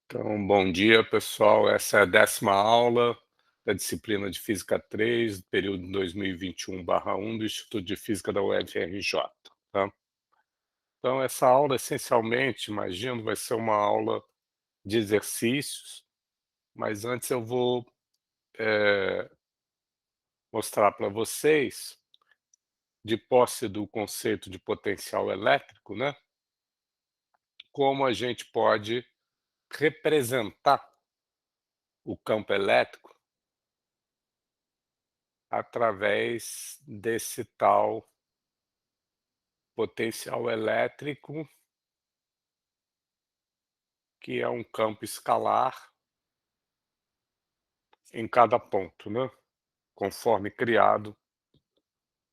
Então, bom dia, pessoal. Essa é a 10ª aula da disciplina de Física 3, do período 2021/1 do Instituto de Física da UFRJ, tá. Então essa aula, essencialmente, imagino, vai ser uma aula de exercícios, mas antes eu vou, mostrar para vocês, de posse do conceito de potencial elétrico, né, como a gente pode representar o campo elétrico através desse tal potencial elétrico, que é um campo escalar em cada ponto, né, conforme criado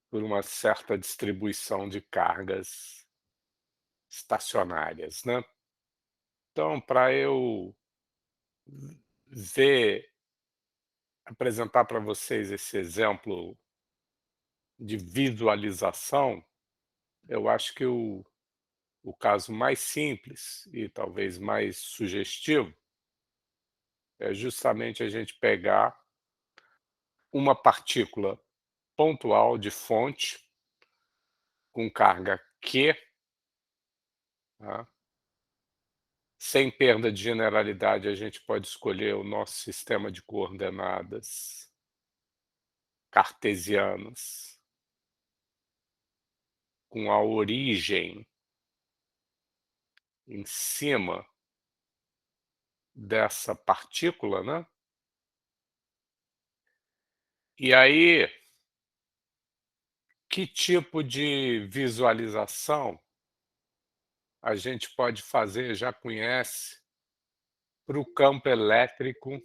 por uma certa distribuição de cargas estacionárias, né. Então, para eu ver apresentar para vocês esse exemplo de visualização, eu acho que o caso mais simples e talvez mais sugestivo é justamente a gente pegar uma partícula pontual de fonte com carga Q, tá, sem perda de generalidade, a gente pode escolher o nosso sistema de coordenadas cartesianas com a origem em cima dessa partícula, né. E aí, que tipo de visualização a gente pode fazer, já conhece, para o campo elétrico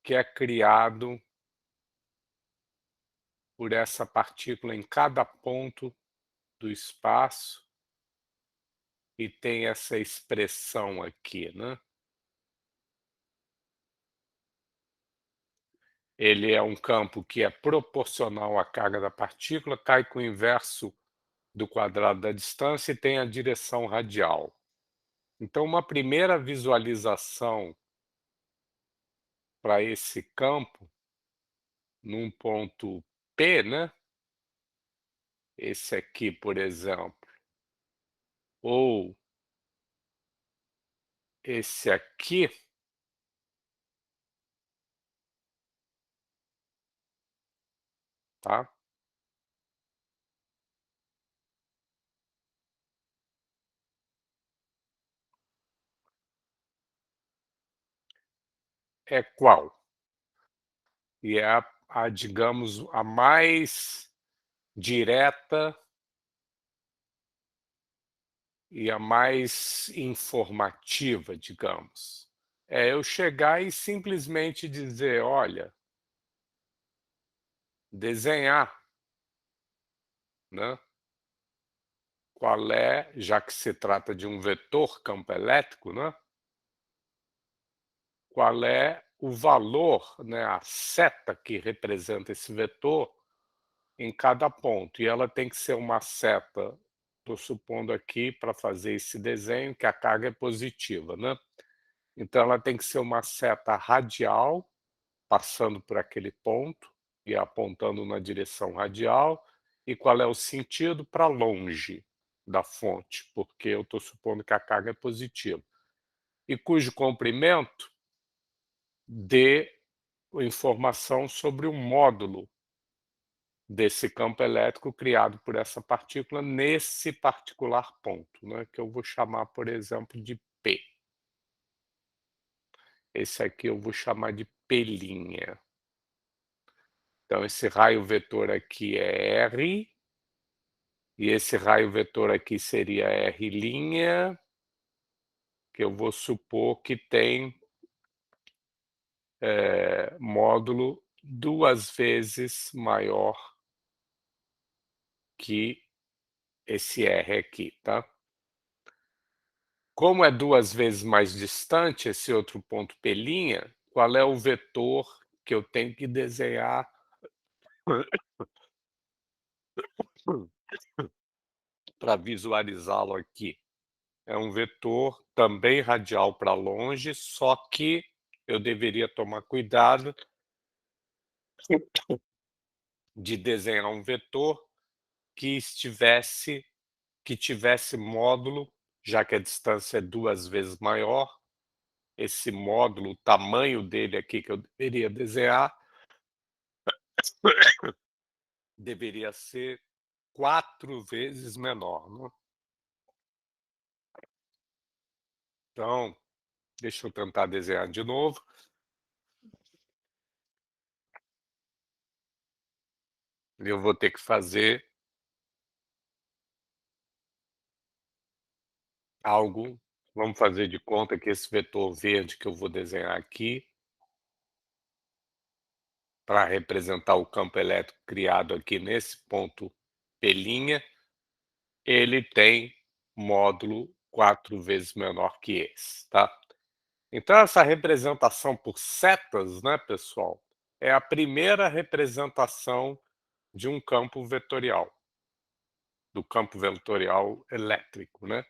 que é criado por essa partícula em cada ponto do espaço e tem essa expressão aqui, né. Ele é um campo que é proporcional à carga da partícula, cai com o inverso do quadrado da distância e tem a direção radial. Então uma primeira visualização para esse campo, num ponto P, né, esse aqui, por exemplo, ou esse aqui, tá, é qual? E é digamos, a mais direta e a mais informativa, digamos. É eu chegar e simplesmente dizer: "Olha", desenhar, né, qual é, já que se trata de um vetor campo elétrico, né, qual é o valor, né, a seta que representa esse vetor em cada ponto. E ela tem que ser uma seta, estou supondo aqui, para fazer esse desenho, que a carga é positiva, né. Então ela tem que ser uma seta radial, passando por aquele ponto e apontando na direção radial. E qual é o sentido? Para longe da fonte, porque eu estou supondo que a carga é positiva. E cujo comprimento dê informação sobre o módulo desse campo elétrico criado por essa partícula nesse particular ponto, né, que eu vou chamar, por exemplo, de P. Esse aqui eu vou chamar de P'. Então esse raio vetor aqui é R, e esse raio vetor aqui seria R', que eu vou supor que tem, módulo 2 vezes maior que esse R aqui, tá. Como é 2 vezes mais distante esse outro ponto P', qual é o vetor que eu tenho que desenhar para visualizá-lo aqui? é um vetor também radial para longe, só que eu deveria tomar cuidado de desenhar um vetor que estivesse que tivesse módulo, já que a distância é 2 vezes maior, esse módulo, o tamanho dele aqui que eu deveria desenhar, deveria ser 4 vezes menor, né. Então, deixa eu tentar desenhar de novo. Eu vou ter que fazer algo, vamos fazer de conta que esse vetor verde que eu vou desenhar aqui, para representar o campo elétrico criado aqui nesse ponto P', ele tem módulo 4 vezes menor que esse, tá. Então essa representação por setas, né, pessoal, é a primeira representação de um campo vetorial, do campo vetorial elétrico, né.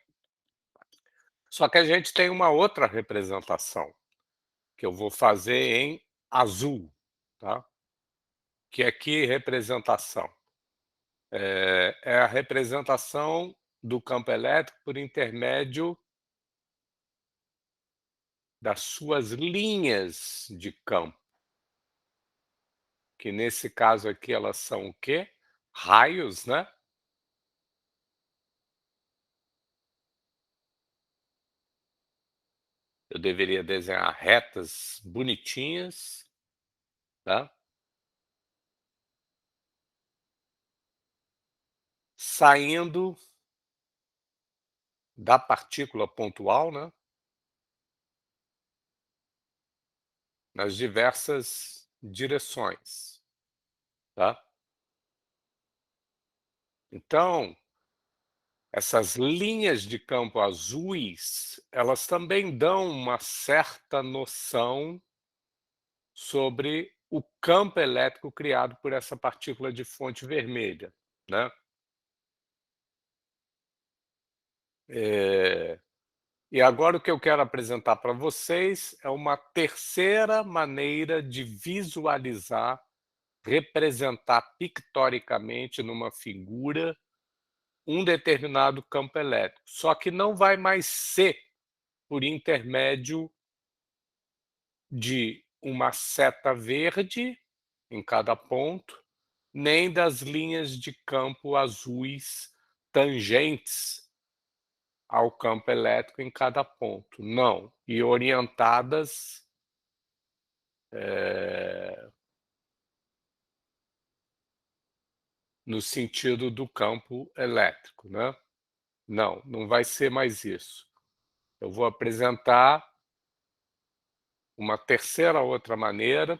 Só que a gente tem uma outra representação, que eu vou fazer em azul, tá. Que é que representação? É a representação do campo elétrico por intermédio das suas linhas de campo, que nesse caso aqui elas são o quê? Raios, né. Eu deveria desenhar retas bonitinhas, tá, saindo da partícula pontual, né, nas diversas direções, tá. Então, essas linhas de campo azuis, elas também dão uma certa noção sobre o campo elétrico criado por essa partícula de fonte vermelha, né. Eh, e agora o que eu quero apresentar para vocês é uma terceira maneira de visualizar, representar pictoricamente numa figura um determinado campo elétrico, só que não vai mais ser por intermédio de uma seta verde em cada ponto, nem das linhas de campo azuis tangentes ao campo elétrico em cada ponto, não, e orientadas, eh, no sentido do campo elétrico, né. Não, não vai ser mais isso. Eu vou apresentar uma terceira outra maneira,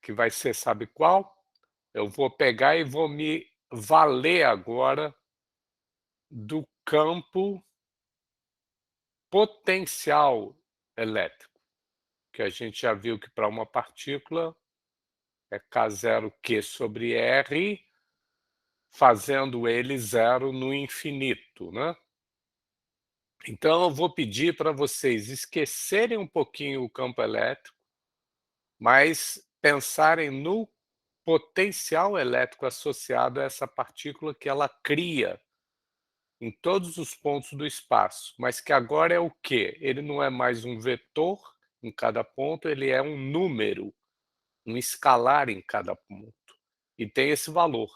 que vai ser sabe qual? Eu vou pegar e vou me valer agora do campo potencial elétrico, que a gente já viu que para uma partícula é K0 Q sobre R, fazendo ele zero no infinito, né. Então eu vou pedir para vocês esquecerem um pouquinho o campo elétrico, mas pensarem no potencial elétrico associado a essa partícula que ela cria em todos os pontos do espaço, mas que agora é o quê? Ele não é mais um vetor em cada ponto, ele é um número, um escalar em cada ponto, e tem esse valor.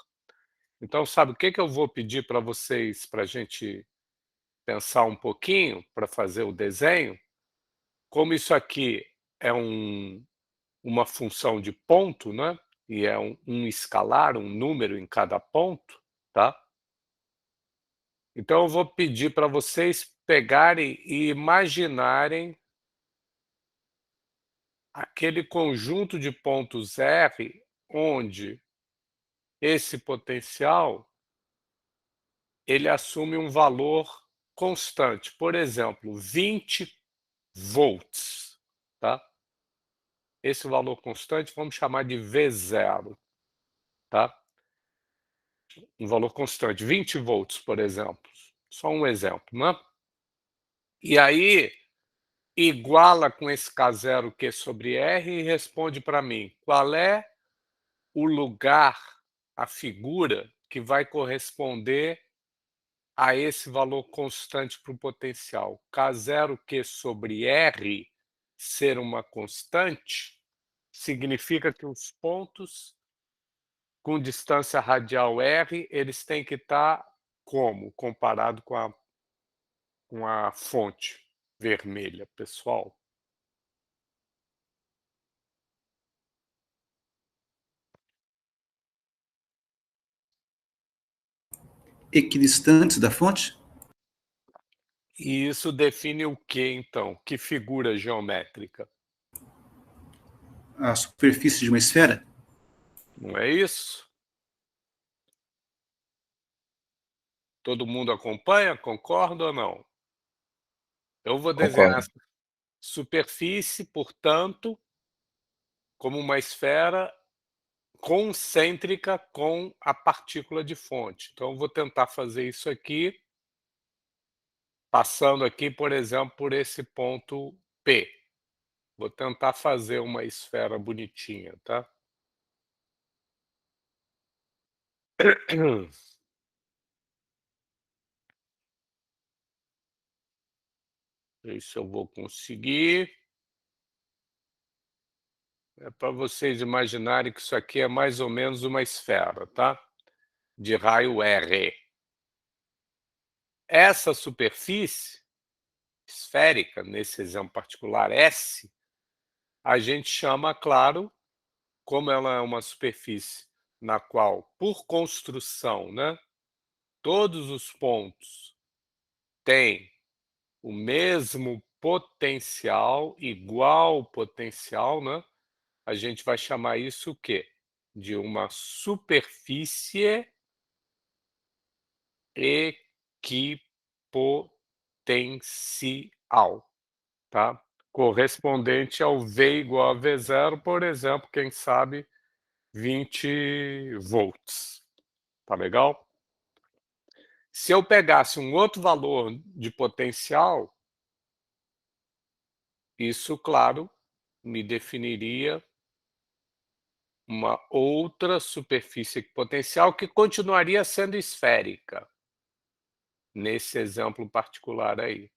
Então sabe o que que eu vou pedir para vocês, para a gente pensar um pouquinho, para fazer o desenho? Como isso aqui é uma função de ponto, né, e é um escalar, um número em cada ponto, tá? Então eu vou pedir para vocês pegarem e imaginarem aquele conjunto de pontos R, onde esse potencial, ele assume um valor constante, por exemplo, 20 volts, tá. Esse valor constante vamos chamar de V0, tá. Um valor constante, 20 volts, por exemplo, só um exemplo, né. E aí, iguala com esse K0 Q sobre R e responde para mim, qual é o lugar, a figura que vai corresponder a esse valor constante para o potencial. K0 Q sobre R ser uma constante, significa que os pontos com distância radial R, eles têm que estar como? Comparado com a fonte vermelha, pessoal? Equidistantes da fonte? E isso define o que, então? Que figura geométrica? A superfície de uma esfera? Não é isso? Todo mundo acompanha? Concorda ou não? Eu vou desenhar Concordo. essa superfície, portanto, como uma esfera concêntrica com a partícula de fonte. Então, eu vou tentar fazer isso aqui, passando aqui, por exemplo, por esse ponto P. Vou tentar fazer uma esfera bonitinha, tá? Ver se eu vou conseguir. É para vocês imaginarem que isso aqui é mais ou menos uma esfera, tá? De raio R. Essa superfície esférica, nesse exemplo particular S, a gente chama, claro, como ela é uma superfície na qual, por construção, né, todos os pontos têm o mesmo potencial, igual potencial, né, a gente vai chamar isso o quê? De uma superfície equipotencial, tá? Correspondente ao V igual a V0, por exemplo, quem sabe 20 volts. Tá legal? Se eu pegasse um outro valor de potencial, isso, claro, me definiria uma outra superfície equipotencial que continuaria sendo esférica, nesse exemplo particular aí.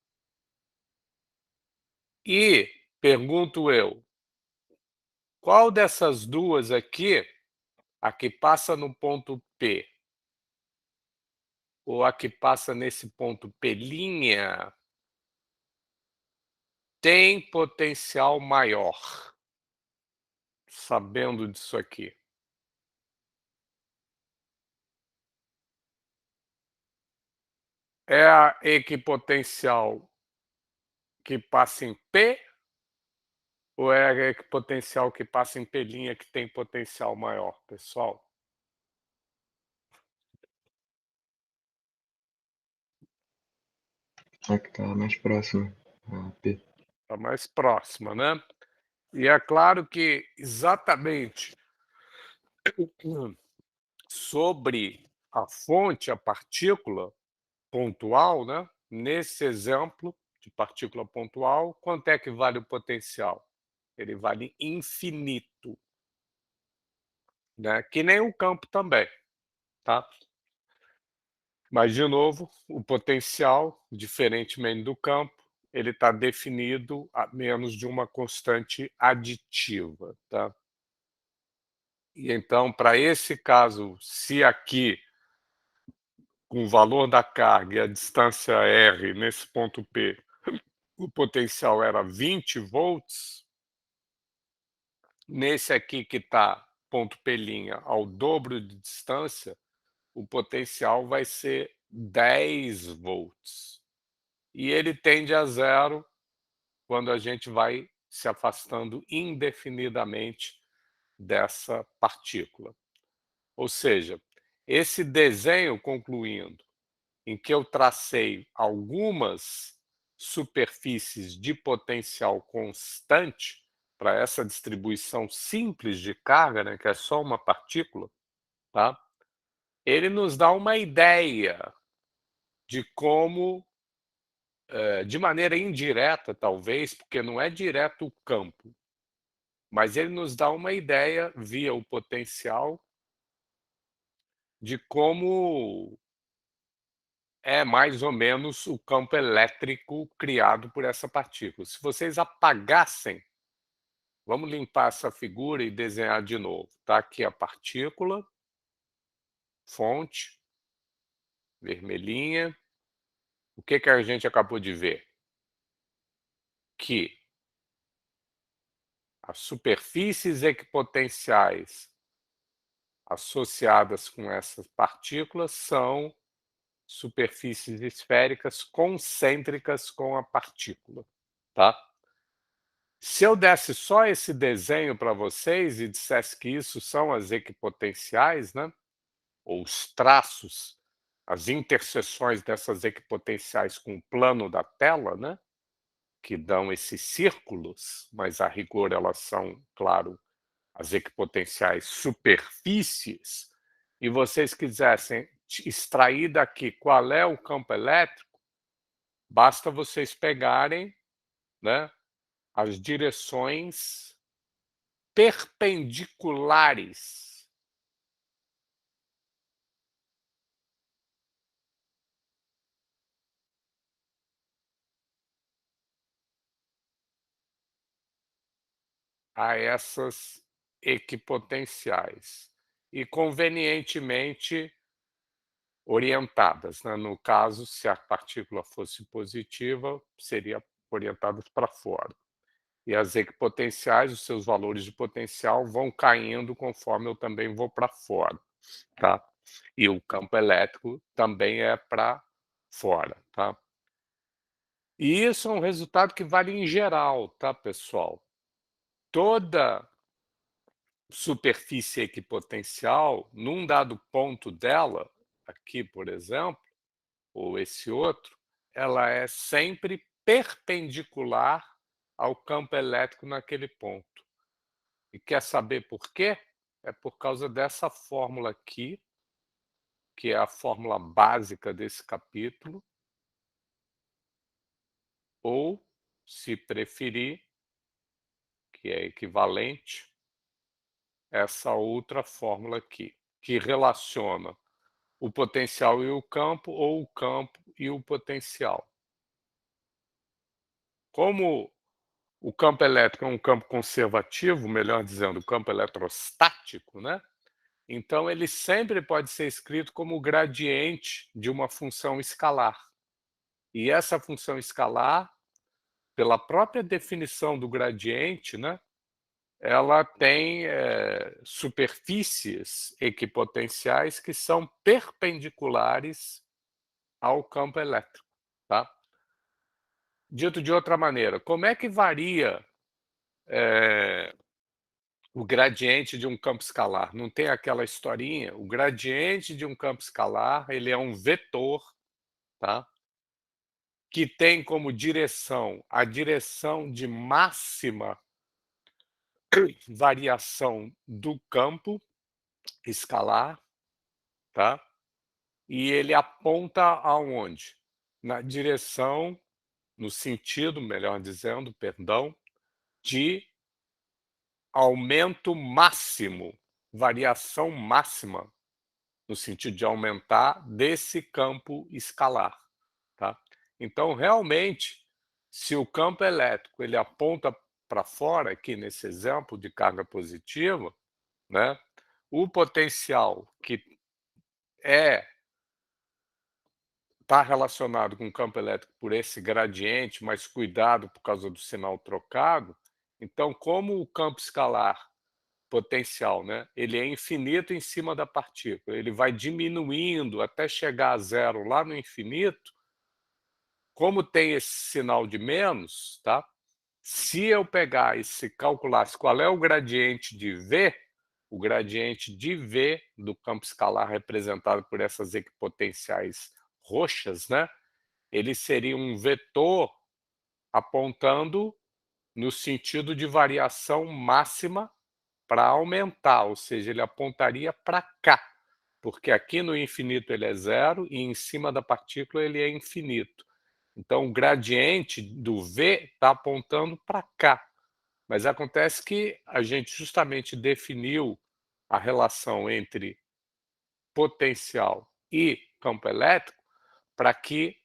E, pergunto eu, qual dessas duas aqui, a que passa no ponto P ou a que passa nesse ponto P', tem potencial maior, sabendo disso aqui? É a equipotencial que passa em P ou é a equipotencial que passa em P' que tem potencial maior, pessoal? A que tá mais próxima. A P. Está mais próxima, né? E é claro que exatamente sobre a fonte, a partícula pontual, né? Nesse exemplo de partícula pontual, quanto é que vale o potencial? Ele vale infinito, né? Que nem o campo também, tá? Mas, de novo, o potencial, diferentemente do campo, ele está definido a menos de uma constante aditiva, tá? E então, para esse caso, se aqui, com o valor da carga e a distância r nesse ponto P, o potencial era 20 volts, nesse aqui que está ponto P' ao dobro de distância, o potencial vai ser 10 volts. E ele tende a zero quando a gente vai se afastando indefinidamente dessa partícula. Ou seja, esse desenho, concluindo, em que eu tracei algumas superfícies de potencial constante para essa distribuição simples de carga, né, que é só uma partícula, tá? Ele nos dá uma ideia de como de maneira indireta, talvez, porque não é direto o campo, mas ele nos dá uma ideia, via o potencial, de como é mais ou menos o campo elétrico criado por essa partícula. Se vocês apagassem, vamos limpar essa figura e desenhar de novo. Está aqui a partícula, fonte, vermelhinha. O que a gente acabou de ver? Que as superfícies equipotenciais associadas com essas partículas são superfícies esféricas concêntricas com a partícula, tá? Se eu desse só esse desenho para vocês e dissesse que isso são as equipotenciais, né, ou os traços, as interseções dessas equipotenciais com o plano da tela, né, que dão esses círculos, mas a rigor elas são, claro, as equipotenciais superfícies, e vocês quisessem extrair daqui qual é o campo elétrico, basta vocês pegarem, né, as direções perpendiculares a essas equipotenciais e convenientemente orientadas, né? No caso, se a partícula fosse positiva, seria orientadas para fora. E as equipotenciais, os seus valores de potencial vão caindo conforme eu também vou para fora, tá? E o campo elétrico também é para fora, tá? E isso é um resultado que vale em geral, tá, pessoal? Toda superfície equipotencial, num dado ponto dela, aqui, por exemplo, ou esse outro, ela é sempre perpendicular ao campo elétrico naquele ponto. E quer saber por quê? É por causa dessa fórmula aqui, que é a fórmula básica desse capítulo, ou, se preferir, que é equivalente, essa outra fórmula aqui, que relaciona o potencial e o campo, ou o campo e o potencial. Como o campo elétrico é um campo conservativo, melhor dizendo, o campo eletrostático, né? Então ele sempre pode ser escrito como o gradiente de uma função escalar. E essa função escalar, pela própria definição do gradiente, né, ela tem superfícies equipotenciais que são perpendiculares ao campo elétrico, tá? Dito de outra maneira, como é que varia o gradiente de um campo escalar? Não tem aquela historinha? O gradiente de um campo escalar, ele é um vetor, tá? Que tem como direção a direção de máxima variação do campo escalar, tá? E ele aponta aonde? Na direção, no sentido, melhor dizendo, perdão, de aumento máximo, variação máxima, no sentido de aumentar desse campo escalar, tá? Então, realmente, se o campo elétrico ele aponta para fora, aqui nesse exemplo de carga positiva, né, o potencial que está relacionado com o campo elétrico por esse gradiente, mas cuidado por causa do sinal trocado. Então, como o campo escalar potencial, né, ele é infinito em cima da partícula, ele vai diminuindo até chegar a zero lá no infinito. Como tem esse sinal de menos, tá? Se eu pegar e se calculasse qual é o gradiente de V, o gradiente de V do campo escalar representado por essas equipotenciais roxas, né? Ele seria um vetor apontando no sentido de variação máxima para aumentar, ou seja, ele apontaria para cá, porque aqui no infinito ele é zero e em cima da partícula ele é infinito. Então o gradiente do V está apontando para cá. Mas acontece que a gente justamente definiu a relação entre potencial e campo elétrico para que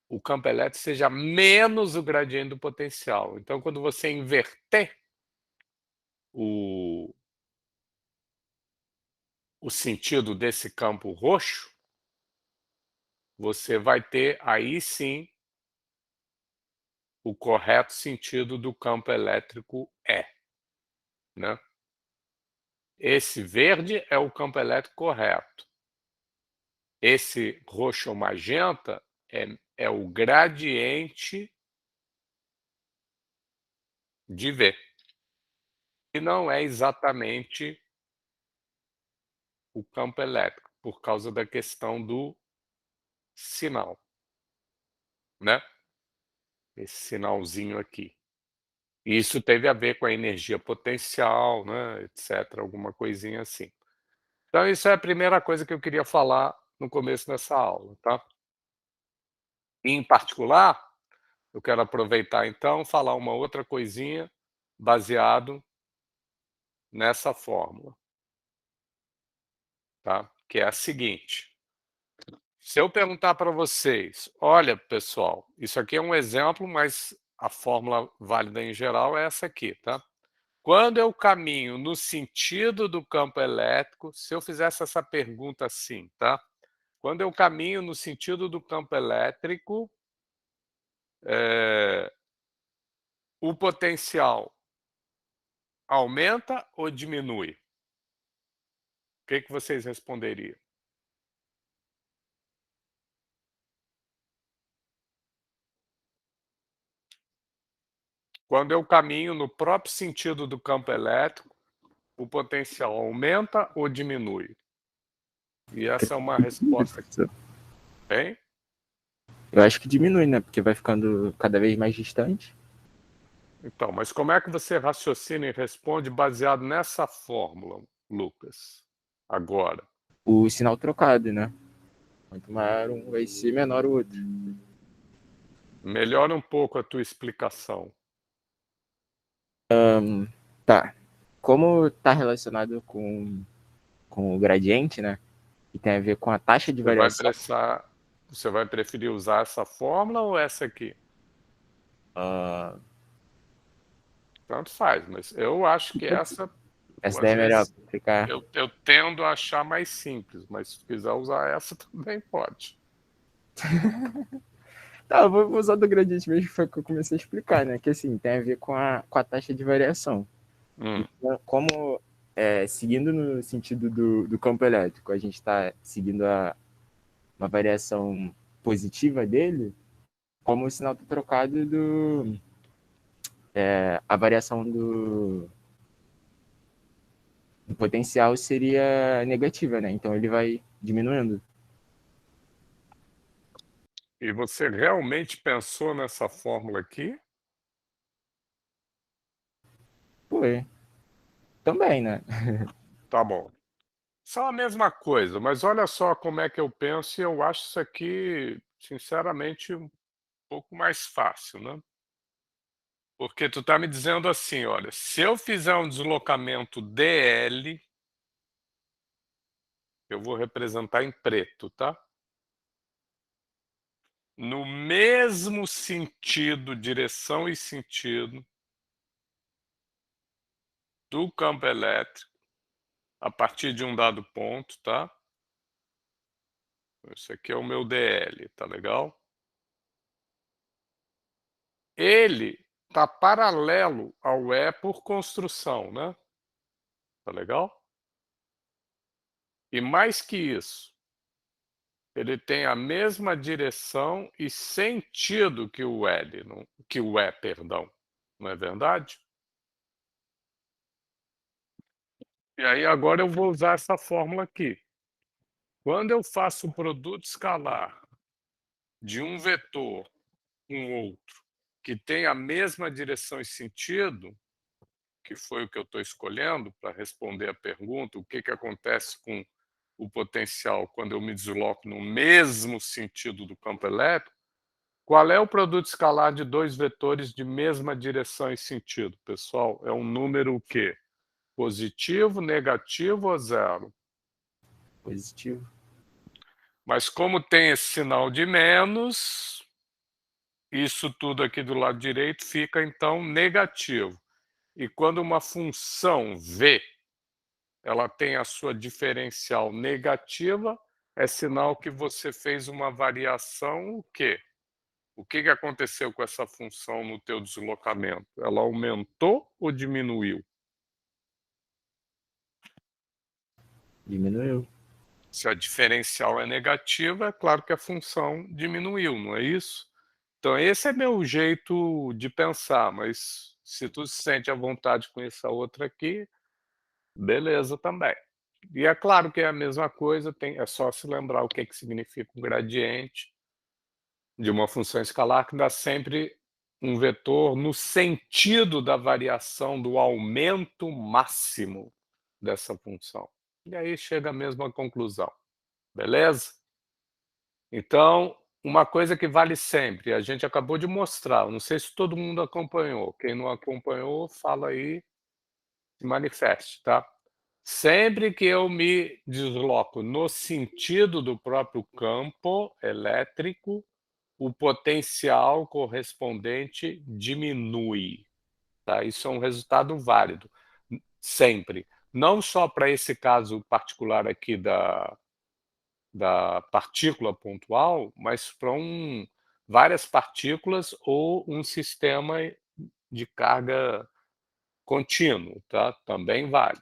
o campo elétrico seja menos o gradiente do potencial. Então, quando você inverter o sentido desse campo roxo, você vai ter aí sim o correto sentido do campo elétrico E, né? Esse verde é o campo elétrico correto. Esse roxo ou magenta é o gradiente de V. E não é exatamente o campo elétrico, por causa da questão do sinal, né? Esse sinalzinho aqui. Isso teve a ver com a energia potencial, né, etc, alguma coisinha assim. Então isso é a primeira coisa que eu queria falar no começo dessa aula, tá? Em particular, eu quero aproveitar então, falar uma outra coisinha baseado nessa fórmula, tá? Que é a seguinte: se eu perguntar para vocês: "Olha, pessoal, isso aqui é um exemplo, mas a fórmula válida em geral é essa aqui, tá? Quando eu caminho no sentido do campo elétrico", se eu fizesse essa pergunta assim, tá? Quando eu caminho no sentido do campo elétrico, o potencial aumenta ou diminui? O que vocês responderiam? Quando eu caminho no próprio sentido do campo elétrico, o potencial aumenta ou diminui? E essa é uma resposta que tem. Eu acho que diminui, né? Porque vai ficando cada vez mais distante. Então, mas como é que você raciocina e responde baseado nessa fórmula, Lucas? Agora. O sinal trocado, né? Quanto maior um vai ser, menor o outro. Melhora um pouco a tua explicação. Tá. Como tá relacionado com o gradiente, né? E tem a ver com a taxa de variação. Você vai preferir usar essa fórmula ou essa aqui? Uh, Tanto faz, mas eu acho que essa, essa às daí é melhor vezes, pra ficar. eu tendo a achar mais simples, mas se quiser usar essa também pode. Tá, eu vou usar do gradiente mesmo, que foi o que eu comecei a explicar, né? Que assim, tem a ver com a taxa de variação. Então, como seguindo no sentido do campo elétrico, a gente está seguindo uma variação positiva dele, como o sinal está trocado a variação do potencial seria negativa, né? Então ele vai diminuindo. E você realmente pensou nessa fórmula aqui? Foi. Também, né? Tá bom. São a mesma coisa, mas olha só como é que eu penso e eu acho isso aqui, sinceramente, um pouco mais fácil, né? Porque tu tá me dizendo assim, olha, se eu fizer um deslocamento dl, eu vou representar em preto, tá? No mesmo sentido, direção e sentido do campo elétrico, a partir de um dado ponto, tá? Esse aqui é o meu dl, tá legal? Ele tá paralelo ao E por construção, né? Tá legal? E mais que isso, ele tem a mesma direção e sentido que o L, que o E, perdão. Não é verdade? E aí agora eu vou usar essa fórmula aqui. Quando eu faço o produto escalar de um vetor com outro que tem a mesma direção e sentido, que foi o que eu estou escolhendo para responder a pergunta, o que acontece com o potencial quando eu me desloco no mesmo sentido do campo elétrico, Qual é o produto escalar de dois vetores de mesma direção e sentido, pessoal? É um número o quê? Positivo, negativo ou zero? Positivo. Mas como tem esse sinal de menos, isso tudo aqui do lado direito fica, então, negativo. E quando uma função v ela tem a sua diferencial negativa, é sinal que você fez uma variação o quê? O que aconteceu com essa função no teu deslocamento? Ela aumentou ou diminuiu? Diminuiu. Se a diferencial é negativa, é claro que a função diminuiu, não é isso? Então esse é meu jeito de pensar, mas se tu se sente à vontade com essa outra aqui, beleza também. E é claro que é a mesma coisa, é só se lembrar o que significa um gradiente de uma função escalar, que dá sempre um vetor no sentido da variação do aumento máximo dessa função. E aí chega à mesma conclusão, beleza? Então, uma coisa que vale sempre, a gente acabou de mostrar, não sei se todo mundo acompanhou, quem não acompanhou, fala aí, se manifeste, tá? Sempre que eu me desloco no sentido do próprio campo elétrico, o potencial correspondente diminui, tá? Isso é um resultado válido, sempre. Não só para esse caso particular aqui da partícula pontual, mas para várias partículas ou um sistema de carga contínuo, tá? Também vale,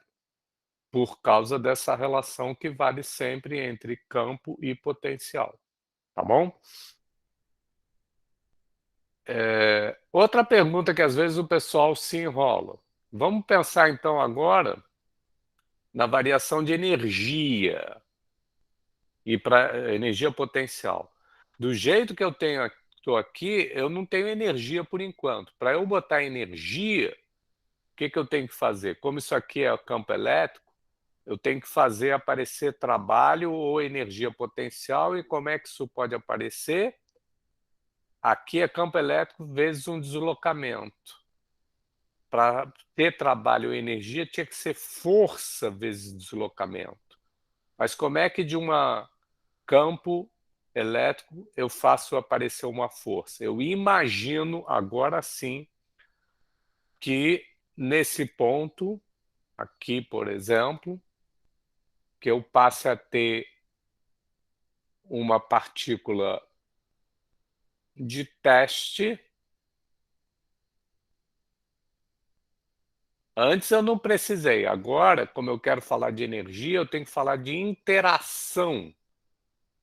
por causa dessa relação que vale sempre entre campo e potencial, tá bom? Outra pergunta que às vezes o pessoal se enrola. Vamos pensar então agora na variação de energia e para energia potencial. Do jeito que eu estou aqui, eu não tenho energia por enquanto. Para eu botar energia, o que eu tenho que fazer? Como isso aqui é campo elétrico, eu tenho que fazer aparecer trabalho ou energia potencial. E como é que isso pode aparecer? Aqui é campo elétrico vezes um deslocamento. Para ter trabalho ou energia, tinha que ser força vezes deslocamento. Mas como é que de um campo elétrico eu faço aparecer uma força? Eu imagino, agora sim, que nesse ponto, aqui, por exemplo, que eu passe a ter uma partícula de teste. Antes eu não precisei, agora, como eu quero falar de energia, eu tenho que falar de interação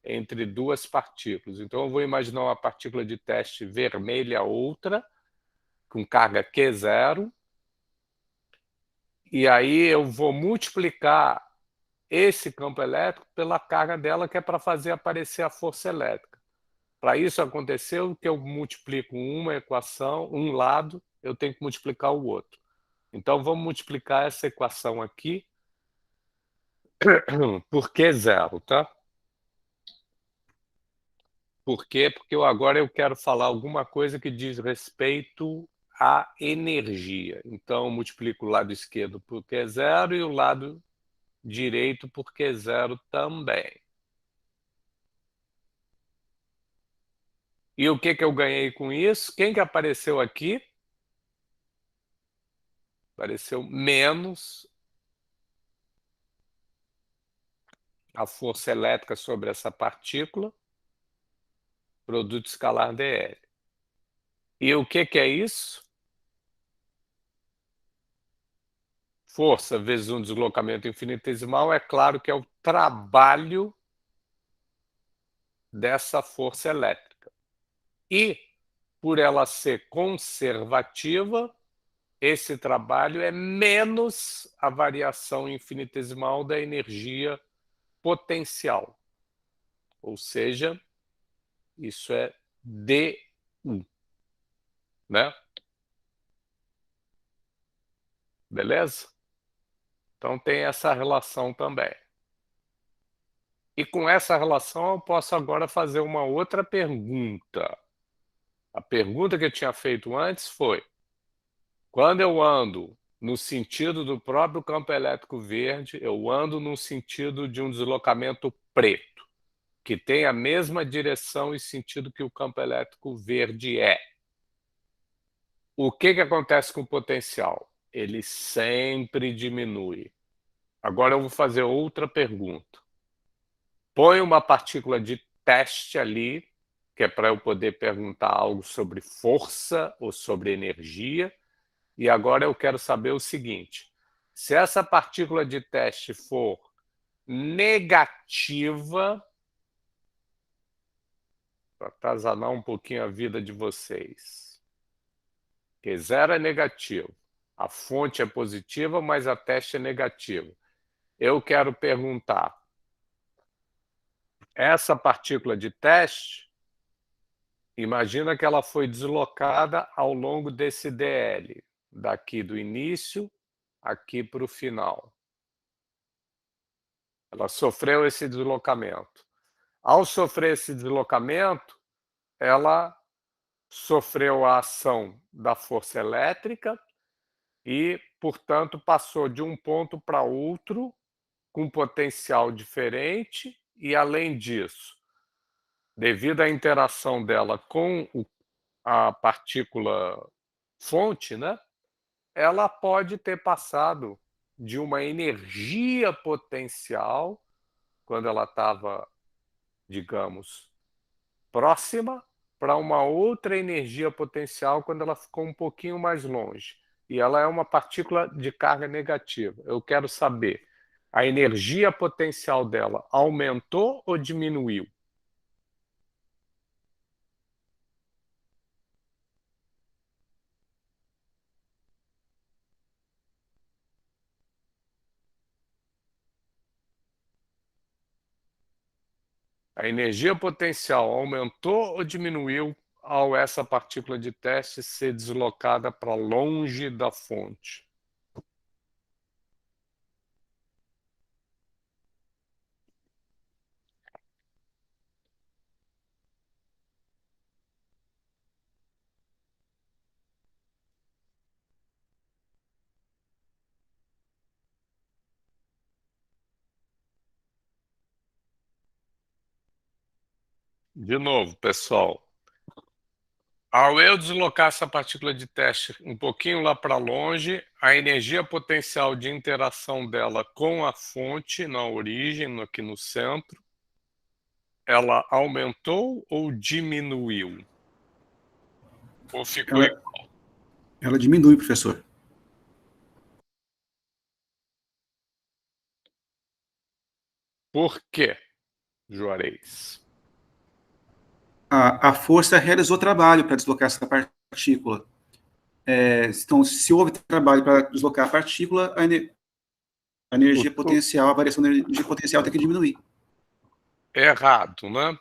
entre duas partículas. Então eu vou imaginar uma partícula de teste vermelha, outra, com carga Q0, e aí eu vou multiplicar esse campo elétrico pela carga dela, que é para fazer aparecer a força elétrica. Para isso acontecer, o que eu multiplico uma equação, um lado, eu tenho que multiplicar o outro. Então vamos multiplicar essa equação aqui por Q0, tá? Por quê? Porque agora eu quero falar alguma coisa que diz respeito à energia. Então, eu multiplico o lado esquerdo por Q0 e o lado direito por Q0 também. E o que eu ganhei com isso? Quem que apareceu aqui? Apareceu menos a força elétrica sobre essa partícula, produto escalar dl. E o que é isso? Força vezes um deslocamento infinitesimal, é claro que é o trabalho dessa força elétrica. E, por ela ser conservativa, esse trabalho é menos a variação infinitesimal da energia potencial. Ou seja, isso é dU, né? Beleza? Então tem essa relação também. E com essa relação eu posso agora fazer uma outra pergunta. A pergunta que eu tinha feito antes foi: quando eu ando no sentido do próprio campo elétrico verde, eu ando no sentido de um deslocamento preto, que tem a mesma direção e sentido que o campo elétrico verde é. O que acontece com o potencial? Ele sempre diminui. Agora eu vou fazer outra pergunta. Põe uma partícula de teste ali, que é para eu poder perguntar algo sobre força ou sobre energia. E agora eu quero saber o seguinte: se essa partícula de teste for negativa, para atazanar um pouquinho a vida de vocês, que 0 é negativo, a fonte é positiva, mas a teste é negativa. Eu quero perguntar, essa partícula de teste, imagina que ela foi deslocada ao longo desse DL, daqui do início aqui para o final. Ela sofreu esse deslocamento. Ao sofrer esse deslocamento, ela sofreu a ação da força elétrica e, portanto, passou de um ponto para outro com potencial diferente e, além disso, devido à interação dela com a partícula fonte, né, ela pode ter passado de uma energia potencial, quando ela estava, digamos, próxima, para uma outra energia potencial quando ela ficou um pouquinho mais longe. E ela é uma partícula de carga negativa. Eu quero saber, a energia potencial dela aumentou ou diminuiu? A energia potencial aumentou ou diminuiu ao essa partícula de teste ser deslocada para longe da fonte? De novo, pessoal, ao eu deslocar essa partícula de teste um pouquinho lá para longe, a energia potencial de interação dela com a fonte na origem, aqui no centro, ela aumentou ou diminuiu? Ou ficou igual? Ela diminui, professor. Por quê, Juarez? A força realizou trabalho para deslocar essa partícula. Então, se houve trabalho para deslocar a partícula, a energia potencial, a variação da energia potencial tem que diminuir. Errado, né?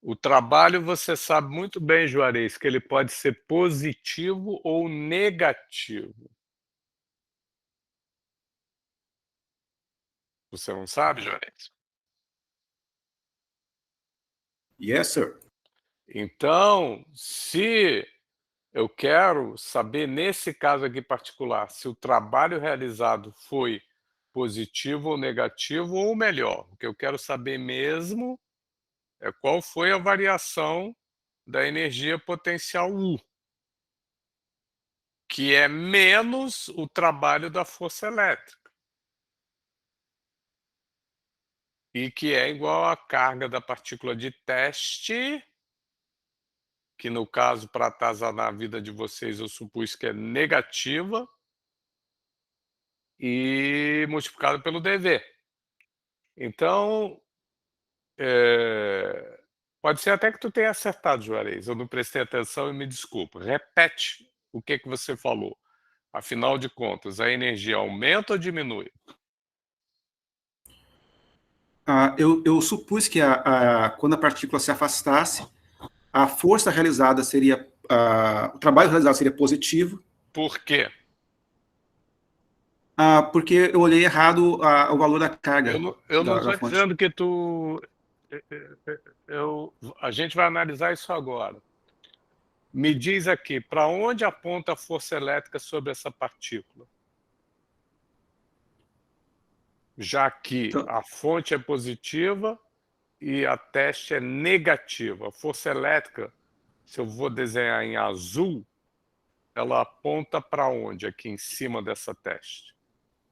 O trabalho, você sabe muito bem, Juarez, que ele pode ser positivo ou negativo. Você não sabe, Juarez? Yes, sir. Então, se eu quero saber, nesse caso aqui particular, se o trabalho realizado foi positivo ou negativo, ou melhor, o que eu quero saber mesmo é qual foi a variação da energia potencial U, que é menos o trabalho da força elétrica, e que é igual à carga da partícula de teste, que no caso, para atazanar a vida de vocês, eu supus que é negativa, e multiplicado pelo dV. Então, pode ser até que tu tenha acertado, Juarez, eu não prestei atenção e me desculpa. Repete o que você falou. Afinal de contas, a energia aumenta ou diminui? Eu supus que quando a partícula se afastasse, a força realizada seria, o trabalho realizado seria positivo. Por quê? Porque eu olhei errado o valor da carga. Eu não estou dizendo que tu... a gente vai analisar isso agora. Me diz aqui, para onde aponta a força elétrica sobre essa partícula? Já que Então, a fonte é positiva e a teste é negativa. A força elétrica, se eu vou desenhar em azul, ela aponta para onde aqui em cima dessa teste?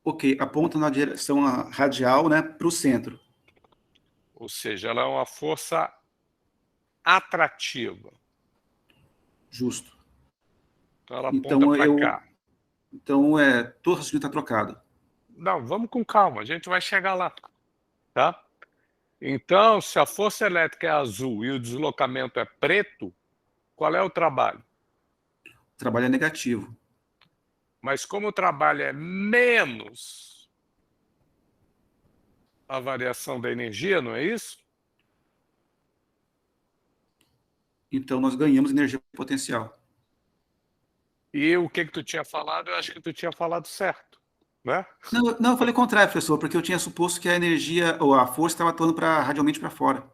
ok, aponta na direção radial, né, para o centro. Ou seja, ela é uma força atrativa. Justo. Então ela aponta Então, para cá. todo o raciocínio está trocado. Não, vamos com calma, a gente vai chegar lá, tá? Então, se a força elétrica é azul e o deslocamento é preto, qual é o trabalho? O trabalho é negativo. Mas como o trabalho é menos a variação da energia, não é isso? Então, nós ganhamos energia potencial. E o que tu tinha falado, eu acho que tu tinha falado certo, né? Não, eu falei o contrário, professor, porque eu tinha suposto que a energia, ou a força estava atuando radialmente para fora.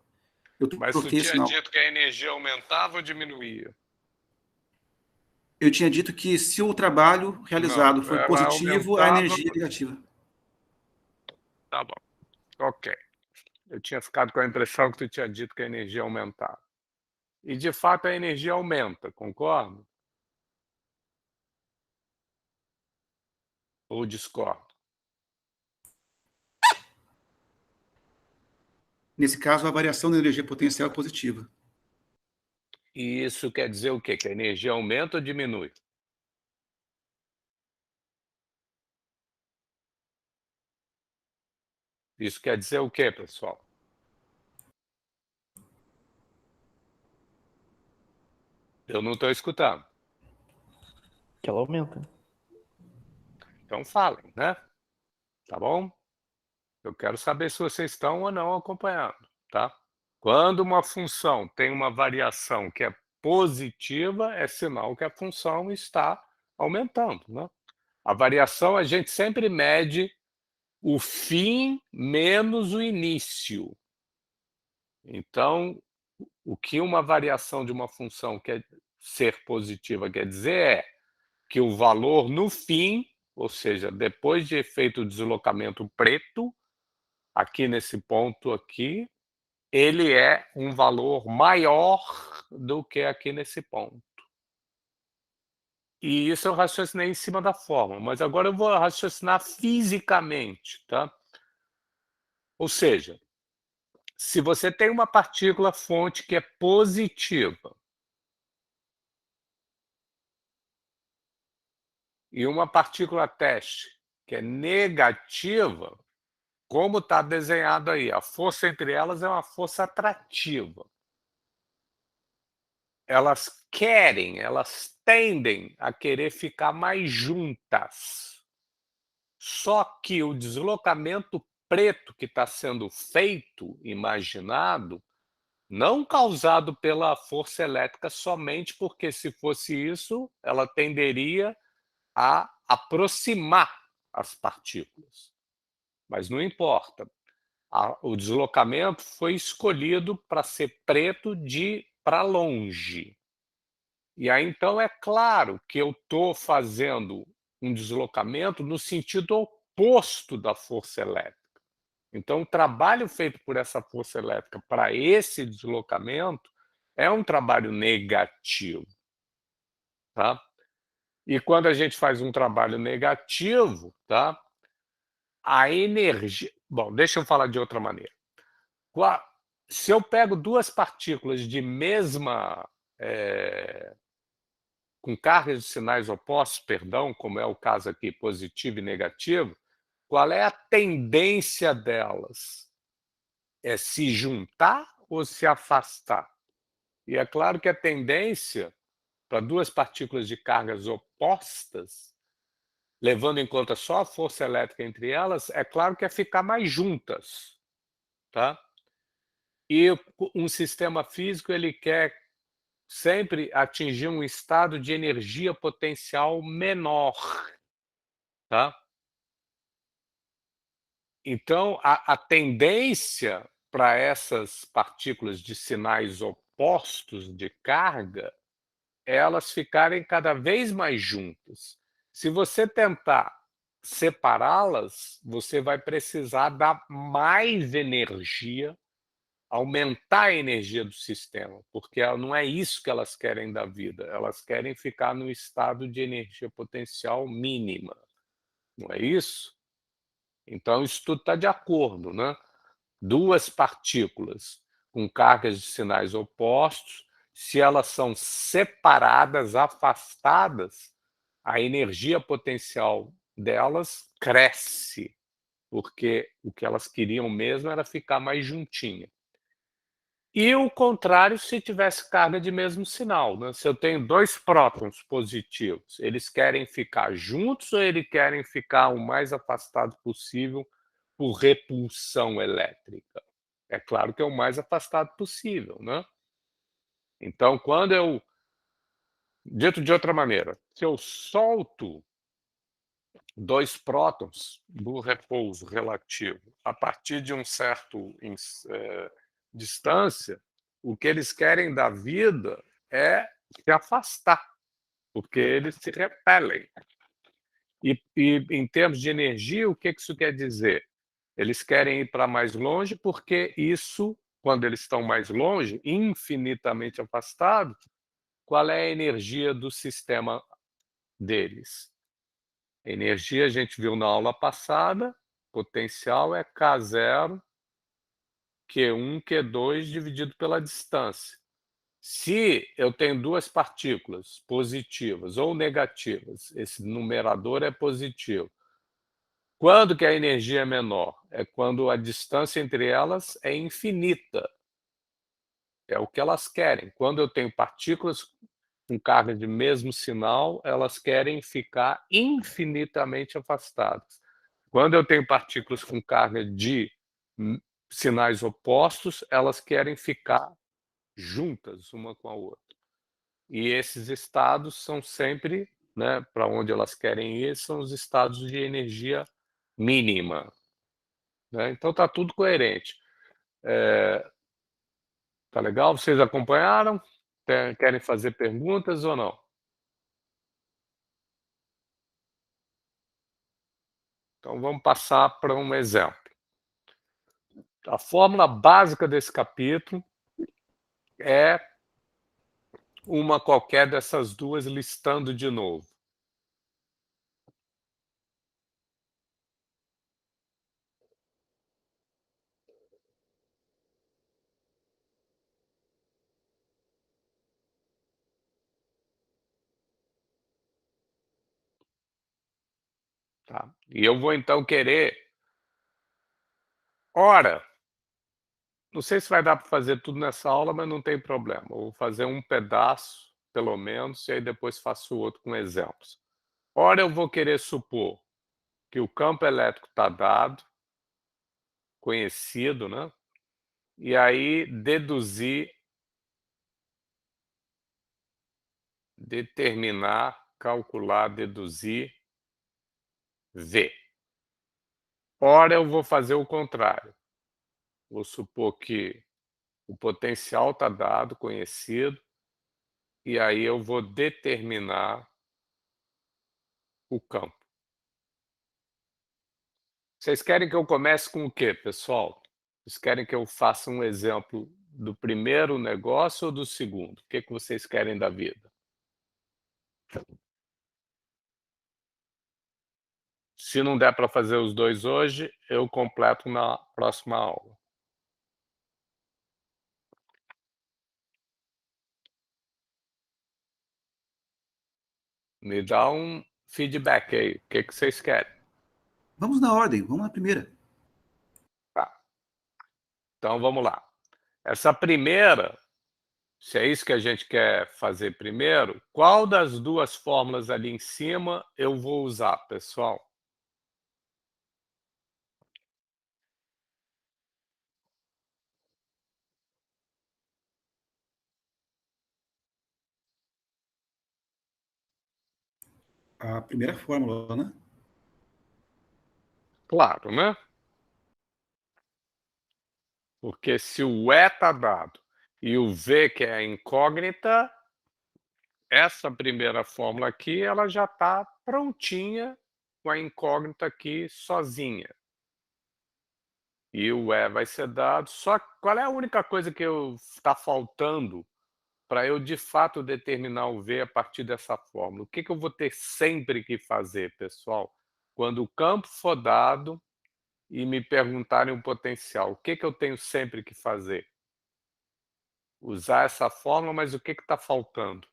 Eu Mas tu troquei o tinha sinal. dito que a energia aumentava ou diminuía? Eu tinha dito que se o trabalho Não, realizado for ela positivo, a aumentava. energia é negativa. Tá bom, ok. Eu tinha ficado com a impressão que tu tinha dito que a energia aumentava. E de fato a energia aumenta, concorda? Ou discorda? Nesse caso, a variação da energia potencial é positiva. E isso quer dizer o quê? Que a energia aumenta ou diminui? Isso quer dizer o quê, pessoal? Eu não estou escutando. Que ela aumenta. Então falem, né? Tá bom? Eu quero saber se vocês estão ou não acompanhando, tá? Quando uma função tem uma variação que é positiva, é sinal que a função está aumentando, né? A variação a gente sempre mede o fim menos o início. Então, o que uma variação de uma função quer ser positiva quer dizer é que o valor no fim, ou seja, depois de feito o deslocamento preto, aqui nesse ponto aqui, ele é um valor maior do que aqui nesse ponto. E isso eu raciocinei em cima da forma, mas agora eu vou raciocinar fisicamente, tá? Ou seja, se você tem uma partícula fonte que é positiva e uma partícula teste que é negativa, como está desenhado aí, a força entre elas é uma força atrativa. Elas querem, elas tendem a querer ficar mais juntas. Só que o deslocamento preto que está sendo feito, imaginado, não causado pela força elétrica somente, porque se fosse isso, ela tenderia a aproximar as partículas. Mas não importa. O deslocamento foi escolhido para ser preto de para longe. E aí, então, é claro que eu estou fazendo um deslocamento no sentido oposto da força elétrica. Então, o trabalho feito por essa força elétrica para esse deslocamento é um trabalho negativo, tá? E quando a gente faz um trabalho negativo, tá? A energia... Bom, deixa eu falar de outra maneira. Se eu pego duas partículas de mesma... com cargas de sinais opostos, perdão, como é o caso aqui, positivo e negativo, qual é a tendência delas? É se juntar ou se afastar? E é claro que a tendência para duas partículas de cargas opostas, levando em conta só a força elétrica entre elas, é claro que é ficar mais juntas, tá? E um sistema físico ele quer sempre atingir um estado de energia potencial menor, tá? Então, a tendência para essas partículas de sinais opostos de carga elas ficarem cada vez mais juntas. Se você tentar separá-las, você vai precisar dar mais energia, aumentar a energia do sistema, porque não é isso que elas querem da vida, elas querem ficar no estado de energia potencial mínima, não é isso? Então isso tudo está de acordo, né? Duas partículas com cargas de sinais opostos, se elas são separadas, afastadas, a energia potencial delas cresce, porque o que elas queriam mesmo era ficar mais juntinha. E o contrário se tivesse carga de mesmo sinal, né? Se eu tenho dois prótons positivos, eles querem ficar juntos ou eles querem ficar o mais afastado possível por repulsão elétrica? É claro que é o mais afastado possível, né? Então, quando eu... Dito de outra maneira, se eu solto dois prótons do repouso relativo a partir de um certo distância, o que eles querem da vida é se afastar, porque eles se repelem. E em termos de energia, o que isso quer dizer? Eles querem ir para mais longe porque isso, quando eles estão mais longe, infinitamente afastados, qual é a energia do sistema deles? A energia, a gente viu na aula passada, potencial é K0, Q1, Q2 dividido pela distância. Se eu tenho duas partículas positivas ou negativas, esse numerador é positivo. Quando que a energia é menor? É quando a distância entre elas é infinita. É o que elas querem. Quando eu tenho partículas com carga de mesmo sinal, elas querem ficar infinitamente afastadas. Quando eu tenho partículas com carga de sinais opostos, elas querem ficar juntas uma com a outra. E esses estados são sempre, né, para onde elas querem ir, são os estados de energia mínima. Né? Então está tudo coerente. Tá legal? Vocês acompanharam? Querem fazer perguntas ou não? Então vamos passar para um exemplo. A fórmula básica desse capítulo é uma qualquer dessas duas, listando de novo. Tá? E eu vou então querer... Ora, não sei se vai dar para fazer tudo nessa aula, mas não tem problema. Eu vou fazer um pedaço, pelo menos, e aí depois faço o outro com exemplos. Ora, eu vou querer supor que o campo elétrico está dado, conhecido, né? E aí deduzir, determinar, calcular, deduzir, V. Ora, eu vou fazer o contrário. Vou supor que o potencial está dado, conhecido, e aí eu vou determinar o campo. Vocês querem que eu comece com o quê, pessoal? Vocês querem que eu faça um exemplo do primeiro negócio ou do segundo? O que vocês querem da vida? Se não der para fazer os dois hoje, eu completo na próxima aula. Me dá um feedback aí. O que vocês querem? Vamos na ordem, vamos na primeira. Tá. Então, vamos lá. Essa primeira, se é isso que a gente quer fazer primeiro, qual das duas fórmulas ali em cima eu vou usar, pessoal? A primeira fórmula, né? Claro, né? Porque se o E está dado e o V, que é a incógnita, essa primeira fórmula aqui, ela já está prontinha com a incógnita aqui sozinha. E o E vai ser dado, só qual é a única coisa que está faltando para eu, de fato, determinar o V a partir dessa fórmula? O que eu vou ter sempre que fazer, pessoal? Quando o campo for dado e me perguntarem o potencial, o que eu tenho sempre que fazer? Usar essa fórmula, mas o que está faltando?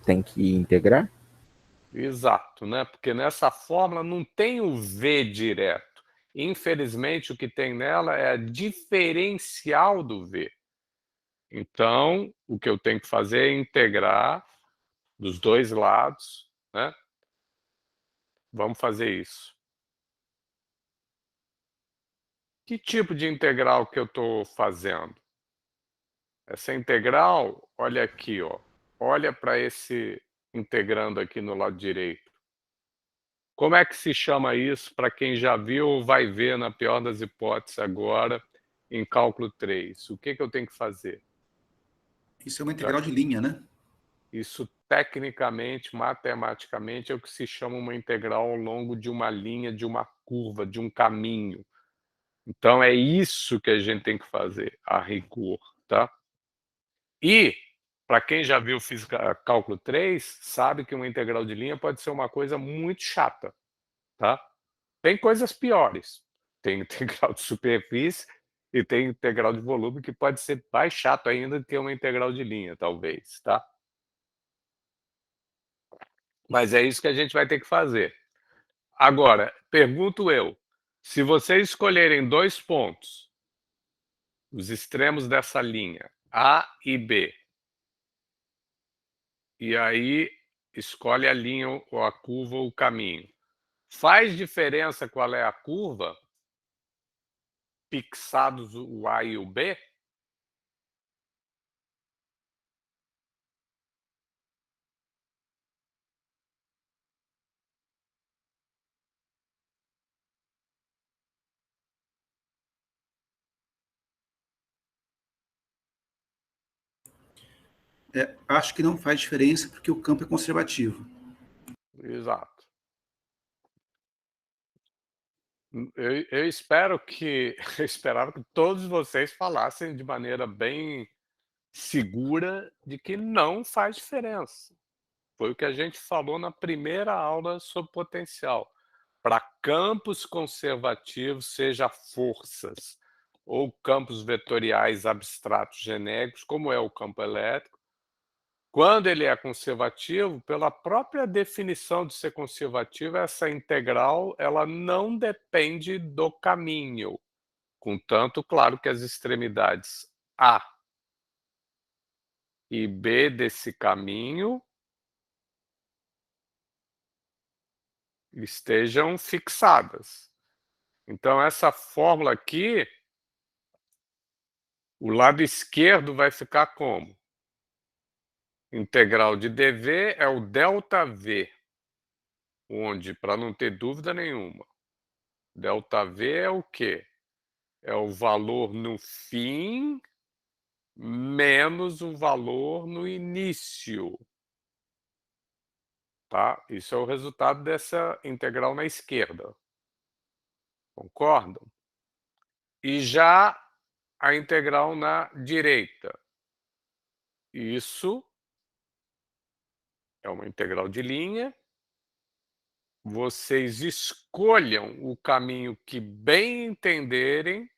Tem que integrar? Exato, né? Porque nessa fórmula não tem o V direto. Infelizmente, o que tem nela é a diferencial do V. Então, o que eu tenho que fazer é integrar dos dois lados, né? Vamos fazer isso. Que tipo de integral que eu estou fazendo? Essa integral, olha aqui, ó. Olha para esse integrando aqui no lado direito. Como é que se chama isso para quem já viu ou vai ver, na pior das hipóteses, agora, em cálculo 3? O que eu tenho que fazer? Isso é uma integral de linha, né? Isso, tecnicamente, matematicamente, é o que se chama uma integral ao longo de uma linha, de uma curva, de um caminho. Então, é isso que a gente tem que fazer, a rigor, tá? E, para quem já viu física, cálculo 3, sabe que uma integral de linha pode ser uma coisa muito chata, tá? Tem coisas piores. Tem integral de superfície e tem integral de volume, que pode ser mais chato ainda do que uma integral de linha, talvez, tá? Mas é isso que a gente vai ter que fazer. Agora, pergunto eu, se vocês escolherem 2 pontos, os extremos dessa linha, A e B, e aí escolhe a linha ou a curva ou o caminho, faz diferença qual é a curva, fixados o A e o B? Acho que não faz diferença porque o campo é conservativo. Exato. Eu espero que eu esperava que todos vocês falassem de maneira bem segura de que não faz diferença. Foi o que a gente falou na primeira aula sobre potencial. Para campos conservativos, seja forças ou campos vetoriais abstratos genéricos, como é o campo elétrico, quando ele é conservativo, pela própria definição de ser conservativo, essa integral ela não depende do caminho. Contanto, claro que as extremidades A e B desse caminho estejam fixadas. Então, essa fórmula aqui, o lado esquerdo vai ficar como? Integral de dv é o ΔV, onde, para não ter dúvida nenhuma, ΔV é o quê? É o valor no fim menos o valor no início. Tá? Isso é o resultado dessa integral na esquerda. Concordam? E já a integral na direita. Isso é uma integral de linha. Vocês escolham o caminho que bem entenderem,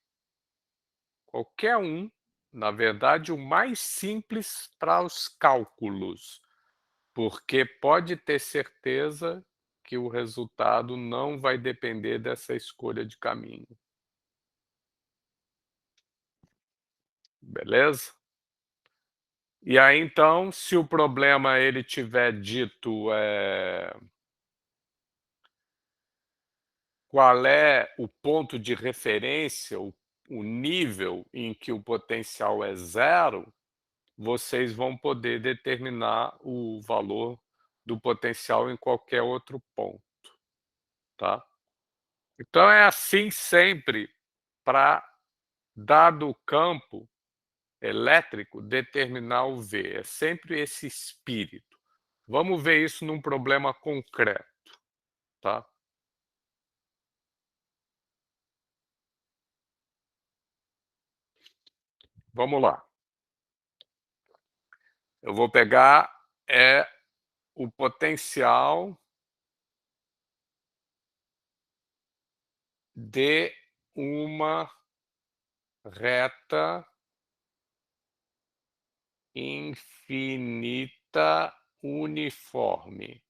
qualquer um, na verdade, o mais simples para os cálculos, porque pode ter certeza que o resultado não vai depender dessa escolha de caminho. Beleza? E aí, então, se o problema ele tiver dito qual é o ponto de referência, o nível em que o potencial é zero, vocês vão poder determinar o valor do potencial em qualquer outro ponto, tá? Então é assim sempre para dado o campo, elétrico determinar o V. É sempre esse espírito. Vamos ver isso num problema concreto, tá? Vamos lá. Eu vou pegar o potencial de uma reta infinita uniforme.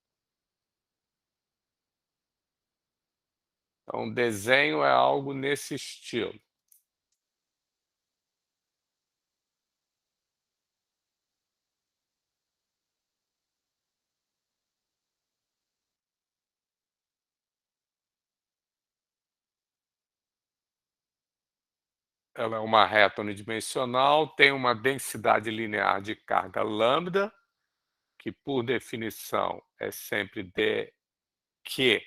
Então, desenho é algo nesse estilo. Ela é uma reta unidimensional, tem uma densidade linear de carga lambda, que por definição é sempre dq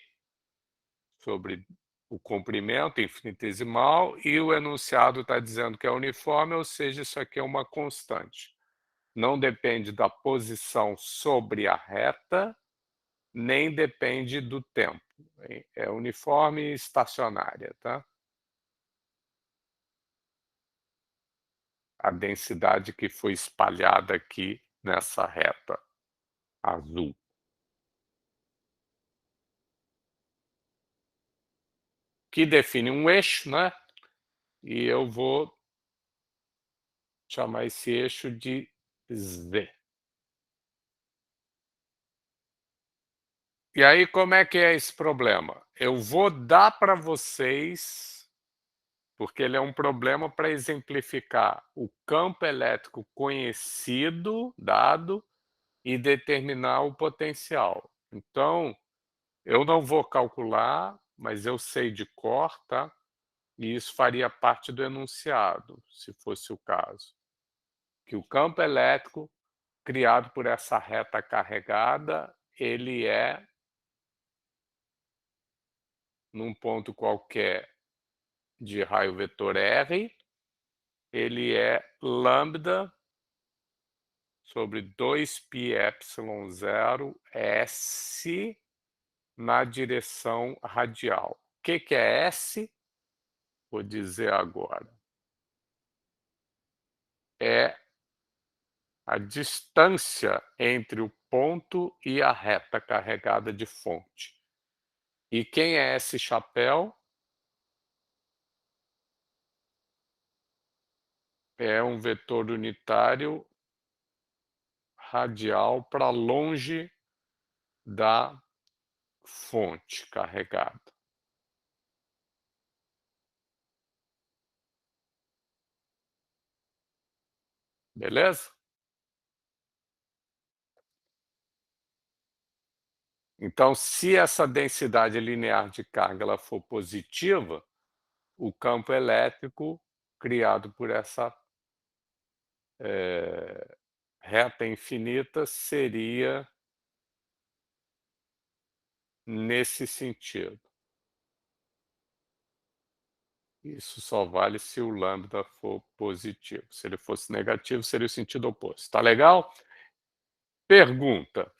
sobre o comprimento infinitesimal, e o enunciado está dizendo que é uniforme, ou seja, isso aqui é uma constante. Não depende da posição sobre a reta, nem depende do tempo. É uniforme e estacionária, tá? A densidade que foi espalhada aqui nessa reta azul. Que define um eixo, né? E eu vou chamar esse eixo de Z. E aí, como é que é esse problema? Eu vou dar para vocês, porque ele é um problema para exemplificar o campo elétrico conhecido, dado, e determinar o potencial. Então, eu não vou calcular, mas eu sei de cor, tá? E isso faria parte do enunciado, se fosse o caso. Que o campo elétrico criado por essa reta carregada, ele é, num ponto qualquer de raio vetor R, ele é lambda sobre 2πε0 S na direção radial. O que é S? Vou dizer agora. É a distância entre o ponto e a reta carregada de fonte. E quem é esse chapéu? É um vetor unitário radial para longe da fonte carregada. Beleza? Então, se essa densidade linear de carga ela for positiva, o campo elétrico criado por essa reta infinita seria nesse sentido. Isso só vale se o lambda for positivo. Se ele fosse negativo, seria o sentido oposto. Tá legal? Pergunta: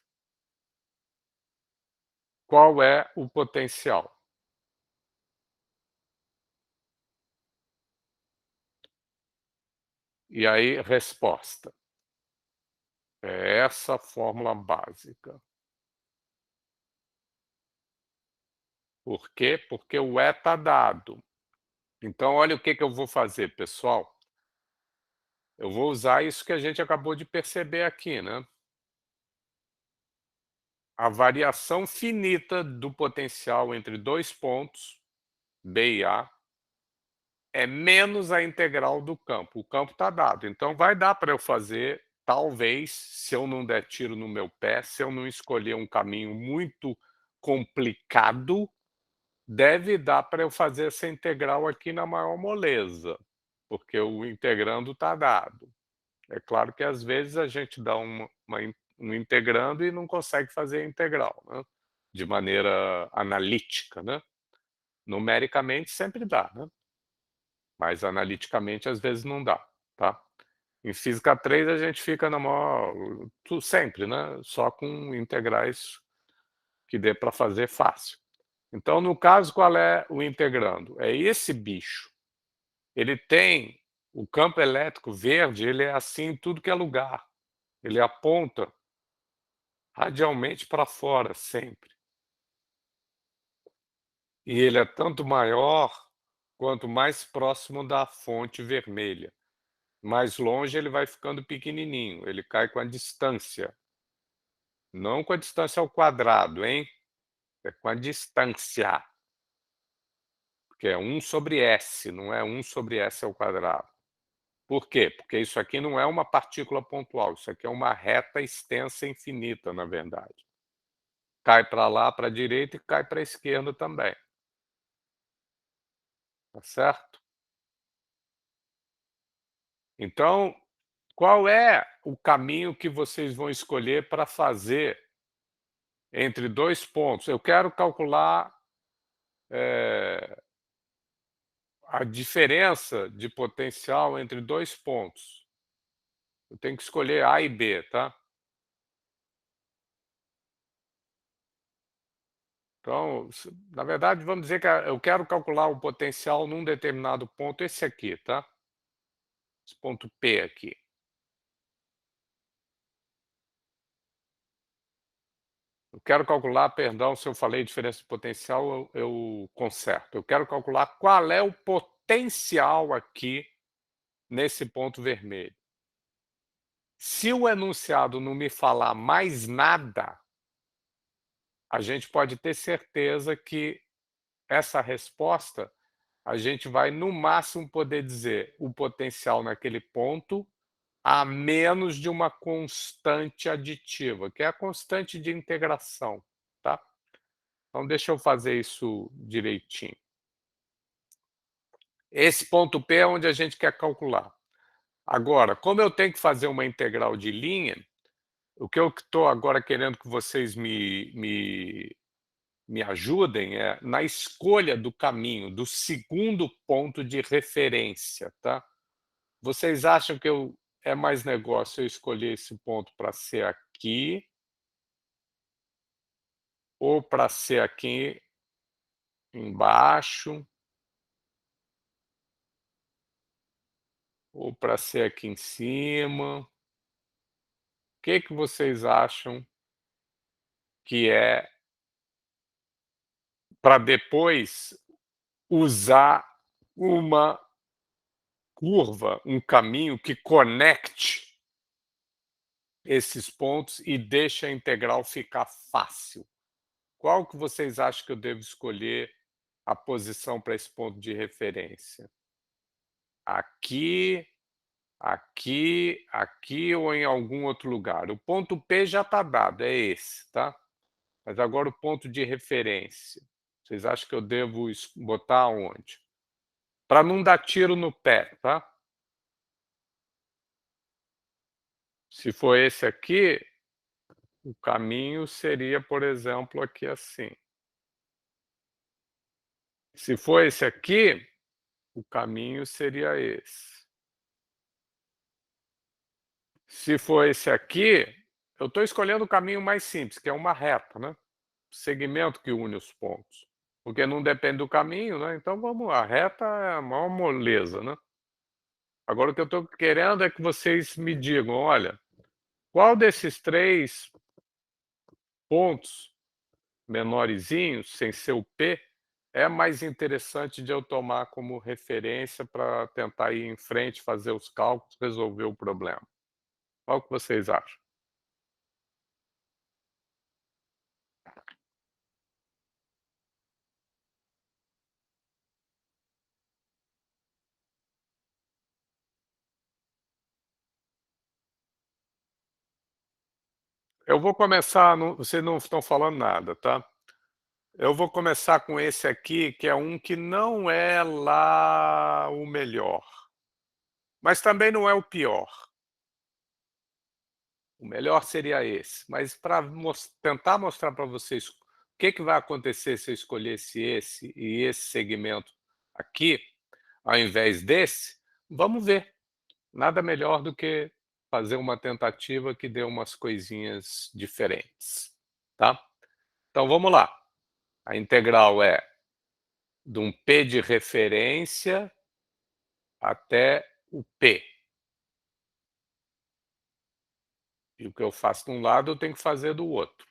qual é o potencial? E aí, resposta. É essa a fórmula básica. Por quê? Porque o E está dado. Então, olha o que eu vou fazer, pessoal. Eu vou usar isso que a gente acabou de perceber aqui, né? A variação finita do potencial entre dois pontos, B e A, é menos a integral do campo. O campo está dado. Então, vai dar para eu fazer, talvez, se eu não der tiro no meu pé, se eu não escolher um caminho muito complicado, deve dar para eu fazer essa integral aqui na maior moleza, porque o integrando está dado. É claro que, às vezes, a gente dá um integrando e não consegue fazer a integral, né? De maneira analítica, né? Numericamente sempre dá, né? Mas analiticamente às vezes não dá, tá? Em física 3 a gente fica na maior sempre, né, só com integrais que dê para fazer fácil. Então, no caso, qual é o integrando? É esse bicho. Ele tem o campo elétrico verde, ele é assim em tudo que é lugar. Ele aponta radialmente para fora sempre. E ele é tanto maior quanto mais próximo da fonte vermelha. Mais longe ele vai ficando pequenininho, ele cai com a distância. Não com a distância ao quadrado, hein? É com a distância. Porque é 1 sobre S, não é 1 sobre S ao quadrado. Por quê? Porque isso aqui não é uma partícula pontual, isso aqui é uma reta extensa infinita, na verdade. Cai para lá, para a direita, e cai para a esquerda também. Tá certo? Então, qual é o caminho que vocês vão escolher para fazer entre 2 pontos? Eu quero calcular a diferença de potencial entre 2 pontos. Eu tenho que escolher A e B, tá? Então, na verdade, vamos dizer que eu quero calcular o potencial num determinado ponto, esse aqui, tá? Esse ponto P aqui. Eu quero calcular, perdão, se eu falei diferença de potencial, eu conserto. Eu quero calcular qual é o potencial aqui nesse ponto vermelho. Se o enunciado não me falar mais nada, a gente pode ter certeza que essa resposta, a gente vai, no máximo, poder dizer o potencial naquele ponto a menos de uma constante aditiva, que é a constante de integração, tá? Então, deixa eu fazer isso direitinho. Esse ponto P é onde a gente quer calcular. Agora, como eu tenho que fazer uma integral de linha, o que eu estou agora querendo que vocês me ajudem é na escolha do caminho, do segundo ponto de referência, tá? Vocês acham que é mais negócio eu escolher esse ponto para ser aqui ou para ser aqui embaixo ou para ser aqui em cima? O que vocês acham que é para depois usar uma curva, um caminho que conecte esses pontos e deixe a integral ficar fácil? Qual que vocês acham que eu devo escolher a posição para esse ponto de referência? Aqui, aqui, aqui ou em algum outro lugar? O ponto P já está dado, é esse, tá? Mas agora o ponto de referência. Vocês acham que eu devo botar onde? Para não dar tiro no pé, tá? Se for esse aqui, o caminho seria, por exemplo, aqui assim. Se for esse aqui, o caminho seria esse. Se for esse aqui, eu estou escolhendo o caminho mais simples, que é uma reta, né? Segmento que une os pontos. Porque não depende do caminho, né? Então vamos lá, a reta é a maior moleza, né? Agora o que eu estou querendo é que vocês me digam, olha, qual desses 3 pontos menorzinhos, sem ser o P, é mais interessante de eu tomar como referência para tentar ir em frente, fazer os cálculos, resolver o problema? Qual que vocês acham? Eu vou começar, vocês não estão falando nada, tá? Eu vou começar com esse aqui, que é um que não é lá o melhor, mas também não é o pior. O melhor seria esse, mas para tentar mostrar para vocês o que vai acontecer se eu escolhesse esse e esse segmento aqui, ao invés desse, vamos ver. Nada melhor do que fazer uma tentativa que dê umas coisinhas diferentes, tá? Então vamos lá. A integral é de um P de referência até o P. E o que eu faço de um lado, eu tenho que fazer do outro.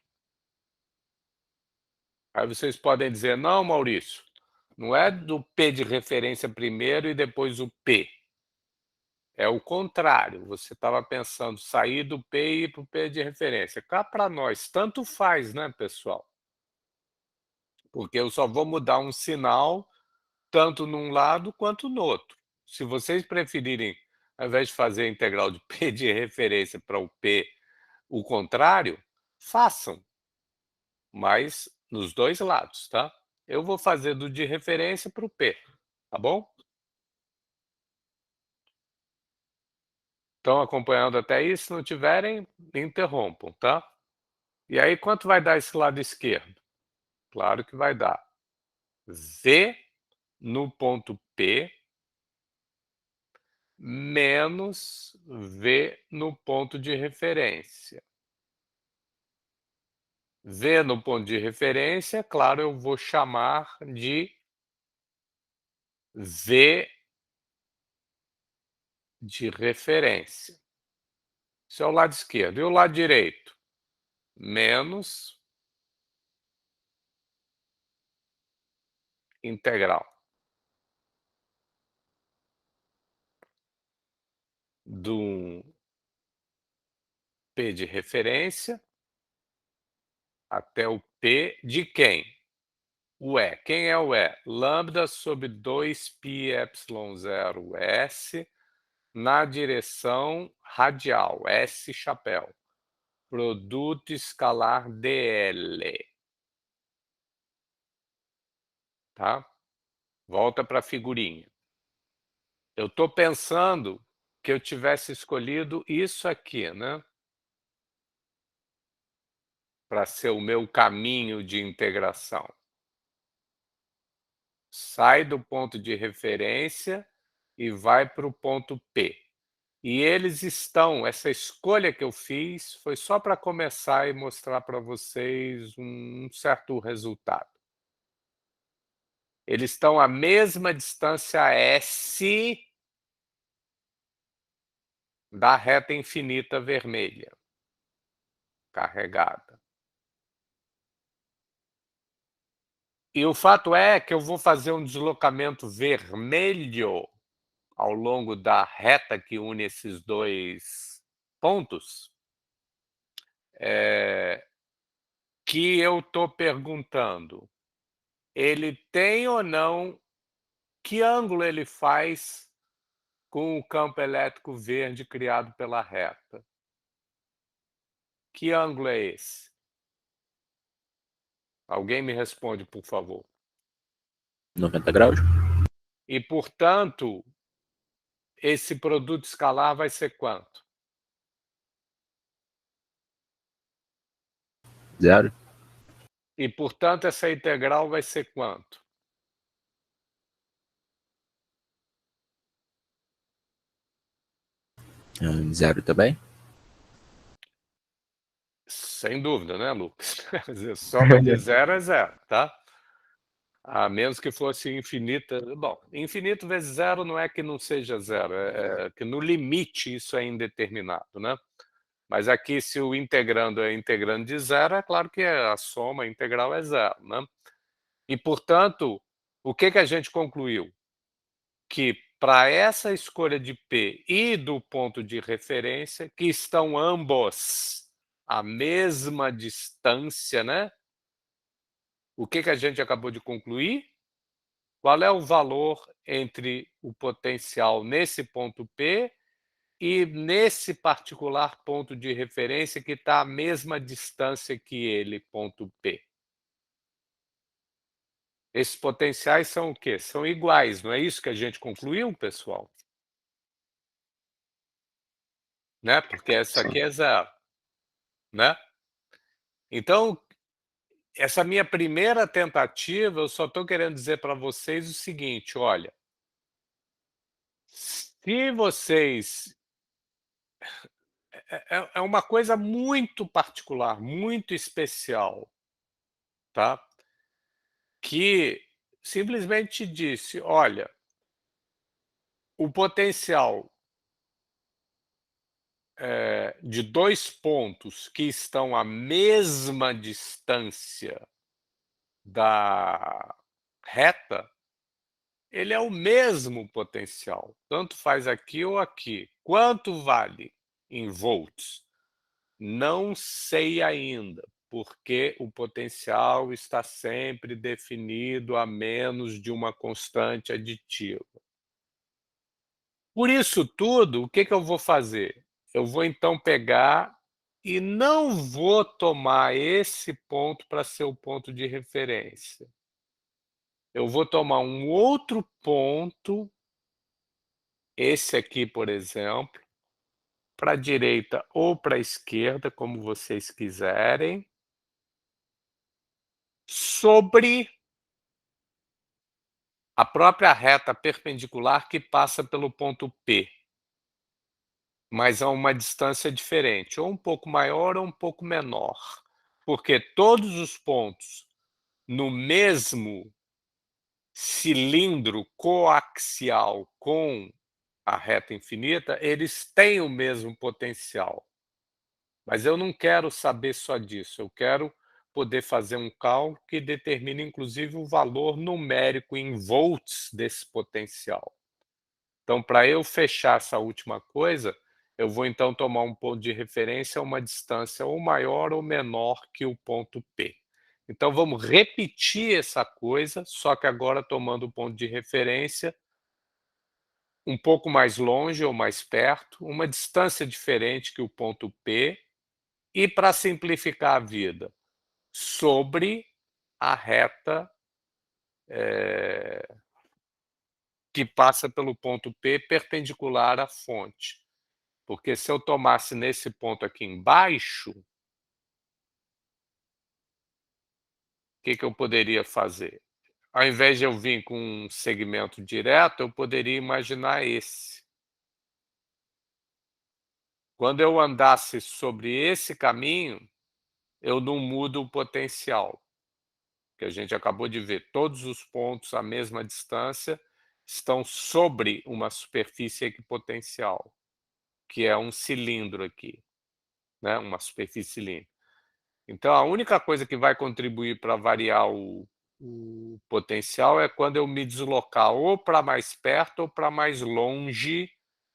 Aí vocês podem dizer, não, Maurício, não é do P de referência primeiro e depois o P. É o contrário, você estava pensando sair do P e ir para o P de referência. Cá para nós, tanto faz, né, pessoal? Porque eu só vou mudar um sinal tanto num lado quanto no outro. Se vocês preferirem, ao invés de fazer a integral de P de referência para o P, o contrário, façam, mas nos dois lados, tá? Eu vou fazer do de referência para o P, tá bom? Estão acompanhando até aí? Se não tiverem, interrompam, tá? E aí, quanto vai dar esse lado esquerdo? Claro que vai dar V no ponto P menos V no ponto de referência. V no ponto de referência, claro, eu vou chamar de V de referência. Isso é o lado esquerdo. E o lado direito? Menos integral do P de referência até o P de quem? O E. Quem é o E? Lambda sobre 2πε0s na direção radial, S chapéu. Produto escalar dl. Tá? Volta para a figurinha. Eu estou pensando que eu tivesse escolhido isso aqui, né? Para ser o meu caminho de integração. Sai do ponto de referência e vai para o ponto P. E eles estão, essa escolha que eu fiz foi só para começar e mostrar para vocês um certo resultado. Eles estão à mesma distância S da reta infinita vermelha, carregada. E o fato é que eu vou fazer um deslocamento vermelho ao longo da reta que une esses dois pontos, que eu estou perguntando, ele tem ou não, que ângulo ele faz com o campo elétrico verde criado pela reta? Que ângulo é esse? Alguém me responde, por favor. 90 graus? E, portanto, esse produto escalar vai ser quanto? 0. E, portanto, essa integral vai ser quanto? Zero também? Sem dúvida, né, Lucas? Soma de zero é zero, tá? A menos que fosse infinita. Bom, infinito vezes zero não é que não seja zero, é que no limite isso é indeterminado, né? Mas aqui, se o integrando é integrando de zero, é claro que a soma integral é zero, né? E, portanto, o que a gente concluiu? Que para essa escolha de P e do ponto de referência, que estão ambos à mesma distância, né? O que a gente acabou de concluir? Qual é o valor entre o potencial nesse ponto P e nesse particular ponto de referência que está à mesma distância que ele, ponto P? Esses potenciais são o quê? São iguais, não é isso que a gente concluiu, pessoal? Né? Porque essa aqui é zero, né? Então, essa minha primeira tentativa, eu só estou querendo dizer para vocês o seguinte, olha, Se vocês é uma coisa muito particular, muito especial, tá, que simplesmente disse: "Olha, o potencial, de 2 pontos que estão à mesma distância da reta, ele é o mesmo potencial, tanto faz aqui ou aqui. Quanto vale em volts? Não sei ainda, porque o potencial está sempre definido a menos de uma constante aditiva. Por isso tudo, o que que eu vou fazer? Eu vou então pegar e não vou tomar esse ponto para ser o ponto de referência. Eu vou tomar um outro ponto, esse aqui, por exemplo, para a direita ou para a esquerda, como vocês quiserem, sobre a própria reta perpendicular que passa pelo ponto P, mas a uma distância diferente, ou um pouco maior ou um pouco menor, porque todos os pontos no mesmo cilindro coaxial com a reta infinita, eles têm o mesmo potencial. Mas eu não quero saber só disso, eu quero poder fazer um cálculo que determine inclusive o valor numérico em volts desse potencial. Então, para eu fechar essa última coisa, eu vou então tomar um ponto de referência a uma distância ou maior ou menor que o ponto P. Então vamos repetir essa coisa, só que agora tomando o ponto de referência um pouco mais longe ou mais perto, uma distância diferente que o ponto P, e para simplificar a vida, sobre a reta, que passa pelo ponto P perpendicular à fonte. Porque se eu tomasse nesse ponto aqui embaixo, o que que eu poderia fazer? Ao invés de eu vir com um segmento direto, eu poderia imaginar esse. Quando eu andasse sobre esse caminho, eu não mudo o potencial, que a gente acabou de ver, todos os pontos à mesma distância estão sobre uma superfície equipotencial, que é um cilindro aqui, né, uma superfície cilíndrica. Então a única coisa que vai contribuir para variar o potencial é quando eu me deslocar ou para mais perto ou para mais longe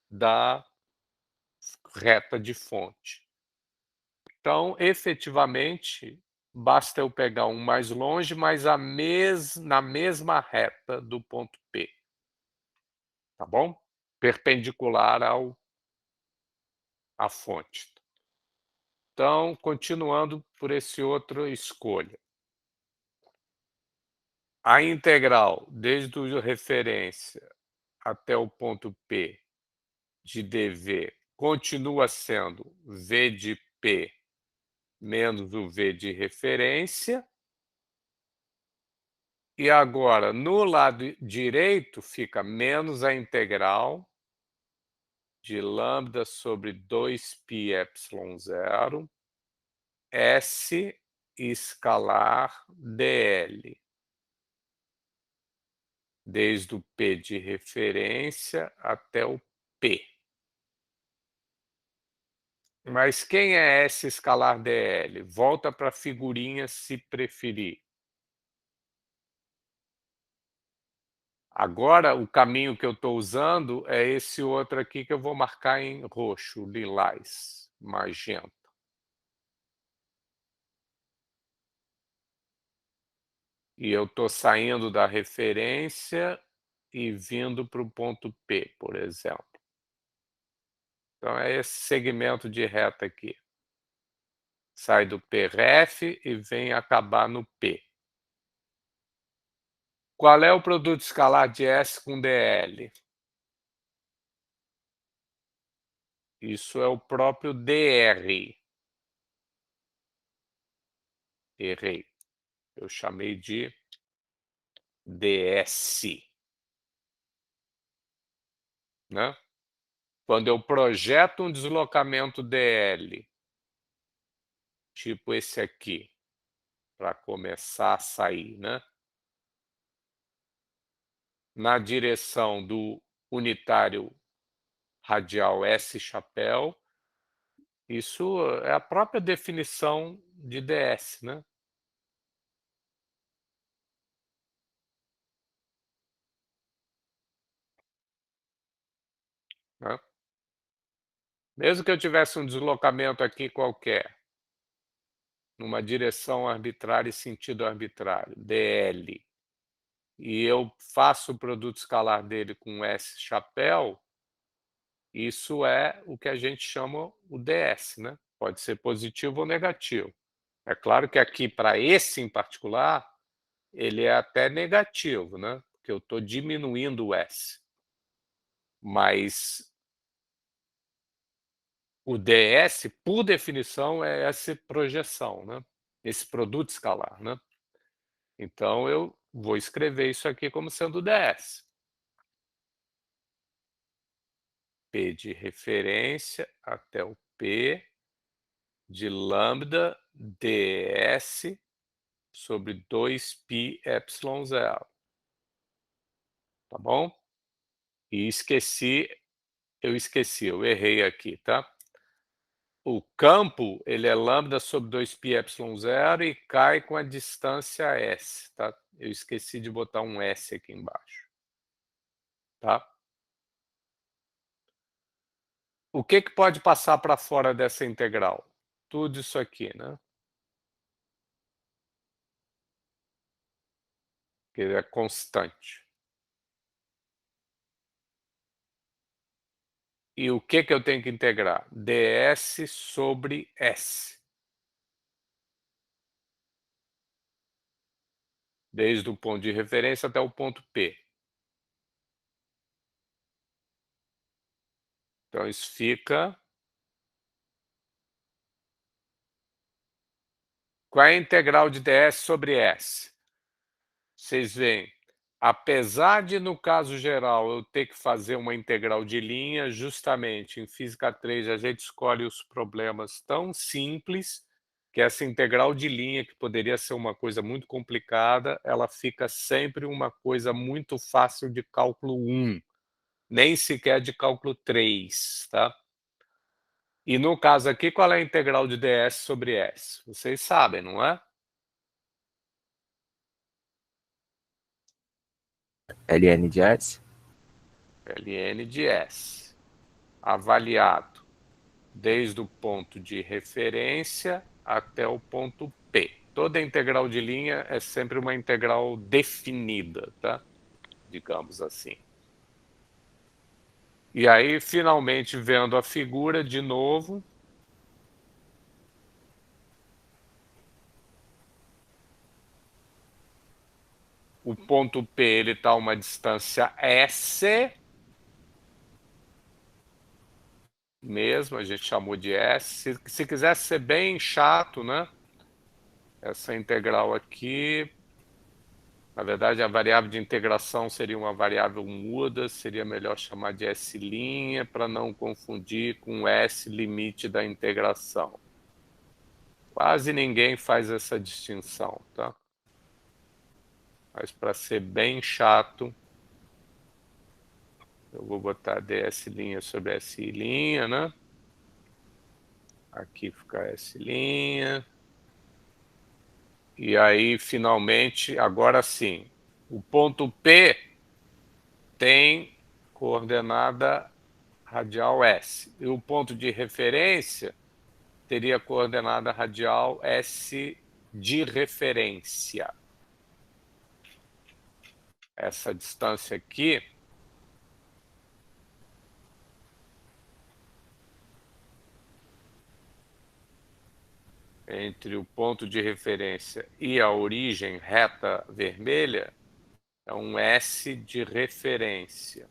da reta de fonte. Então, efetivamente, basta eu pegar um mais longe, mas na mesma reta do ponto P, tá bom? Perpendicular à fonte. Então, continuando por esse outro escolha. A integral desde o referência até o ponto P de dV continua sendo V de P menos o V de referência. E agora, no lado direito, fica menos a integral de lambda sobre 2πε0 S escalar dl, desde o P de referência até o P. Mas quem é S escalar dl? Volta para a figurinha se preferir. Agora, o caminho que eu estou usando é esse outro aqui que eu vou marcar em roxo, lilás, magenta. E eu estou saindo da referência e vindo para o ponto P, por exemplo. Então é esse segmento de reta aqui. Sai do Pref e vem acabar no P. Qual é o produto escalar de S com dl? Isso é o próprio dr. Errei. Eu chamei de ds, né? Quando eu projeto um deslocamento dl, tipo esse aqui, para começar a sair, né? Na direção do unitário radial S chapéu, isso é a própria definição de ds, né? Mesmo que eu tivesse um deslocamento aqui qualquer, numa direção arbitrária e sentido arbitrário, dl, e eu faço o produto escalar dele com S chapéu, isso é o que a gente chama o ds, né? Pode ser positivo ou negativo. É claro que aqui, para esse em particular, ele é até negativo, né? Porque eu estou diminuindo o S. Mas o ds, por definição, é essa projeção, né? Esse produto escalar, né? Então, eu vou escrever isso aqui como sendo ds. P de referência até o P de lambda ds sobre 2π epsilon zero. Tá bom? E eu errei aqui, tá? O campo, ele é lambda sobre 2π epsilon zero e cai com a distância s, tá? Eu esqueci de botar um s aqui embaixo, tá? O que pode passar para fora dessa integral? Tudo isso aqui, né? Que é constante. E o que eu tenho que integrar? ds sobre s. Desde o ponto de referência até o ponto P. Então, isso fica... Qual é a integral de ds sobre s? Vocês veem, apesar de, no caso geral, eu ter que fazer uma integral de linha, justamente em Física 3 a gente escolhe os problemas tão simples que essa integral de linha, que poderia ser uma coisa muito complicada, ela fica sempre uma coisa muito fácil de cálculo 1, nem sequer de cálculo 3, tá? E no caso aqui, qual é a integral de ds sobre s? Vocês sabem, não é? ln de S? ln de s, avaliado desde o ponto de referência até o ponto P. Toda integral de linha é sempre uma integral definida, tá? Digamos assim. E aí, finalmente, vendo a figura de novo, o ponto P ele está a uma distância S, mesmo, a gente chamou de S. Se quisesse ser bem chato, né? Essa integral aqui, na verdade, a variável de integração seria uma variável muda, seria melhor chamar de S' para não confundir com S limite da integração. Quase ninguém faz essa distinção, tá? Mas para ser bem chato, eu vou botar ds' sobre S', né? Aqui fica S'. E aí, finalmente, agora sim, o ponto P tem coordenada radial S. E o ponto de referência teria coordenada radial S de referência. Essa distância aqui entre o ponto de referência e a origem reta vermelha é um S de referência.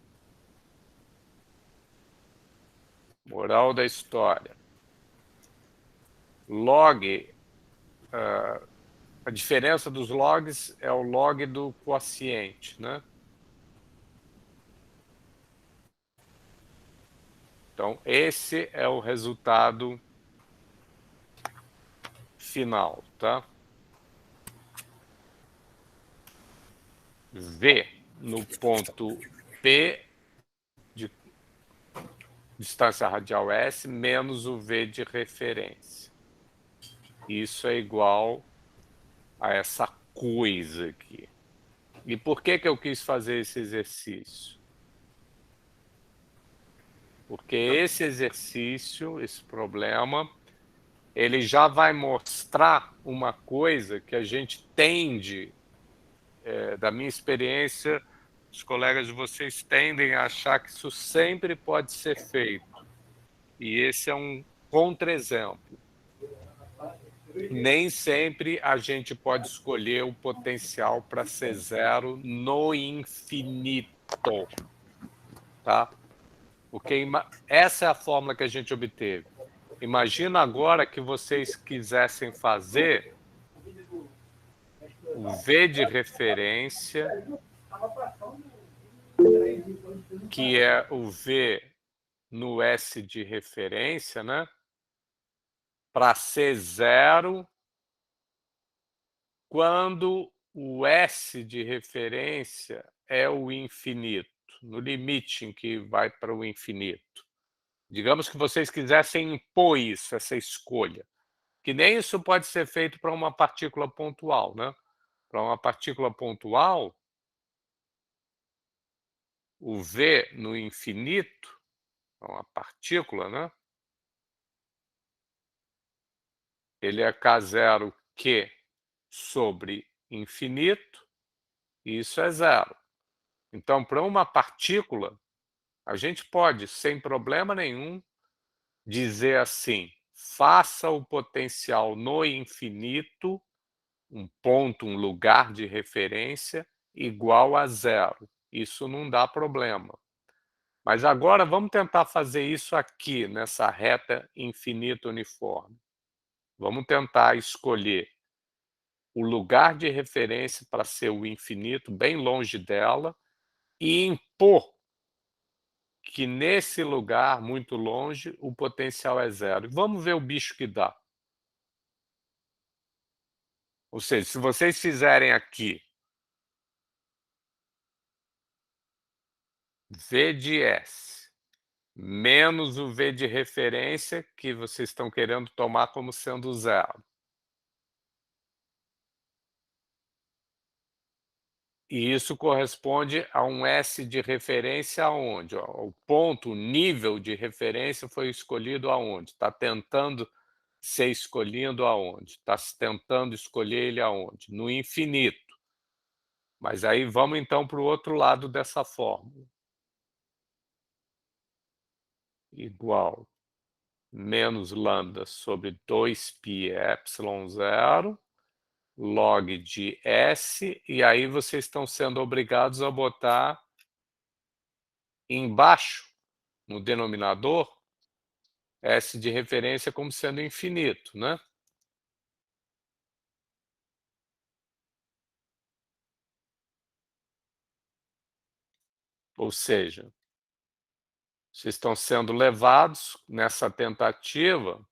Moral da história. Log, a diferença dos logs é o log do quociente, né? Então, esse é o resultado final, tá? V no ponto P de distância radial S menos o V de referência. Isso é igual a essa coisa aqui. E por que eu quis fazer esse exercício? Porque esse exercício, esse problema, ele já vai mostrar uma coisa que a gente tende, da minha experiência, os colegas de vocês tendem a achar que isso sempre pode ser feito. E esse é um contra-exemplo. Nem sempre a gente pode escolher o potencial para ser zero no infinito, tá? Porque essa é a fórmula que a gente obteve. Imagina agora que vocês quisessem fazer o V de referência, que é o V no S de referência, né? Para ser zero, quando o S de referência é o infinito, no limite em que vai para o infinito. Digamos que vocês quisessem impor isso, essa escolha. Que nem isso pode ser feito para uma partícula pontual, né? Para uma partícula pontual, o V no infinito, uma partícula, né? Ele é K0 Q sobre infinito, e isso é zero. Então, para uma partícula, a gente pode, sem problema nenhum, dizer assim: faça o potencial no infinito, um ponto, um lugar de referência, igual a zero. Isso não dá problema. Mas agora vamos tentar fazer isso aqui, nessa reta infinita uniforme. Vamos tentar escolher o lugar de referência para ser o infinito, bem longe dela, e impor que nesse lugar, muito longe, o potencial é zero. Vamos ver o bicho que dá. Ou seja, se vocês fizerem aqui V de S menos o V de referência, que vocês estão querendo tomar como sendo zero. E isso corresponde a um S de referência aonde? O ponto, o nível de referência foi escolhido aonde? Está tentando ser escolhido aonde? Está tentando escolher ele aonde? No infinito. Mas aí vamos então para o outro lado dessa fórmula. Igual menos lambda sobre 2π epsilon zero, log de S, e aí vocês estão sendo obrigados a botar embaixo, no denominador, S de referência como sendo infinito, né? Ou seja, vocês estão sendo levados nessa tentativa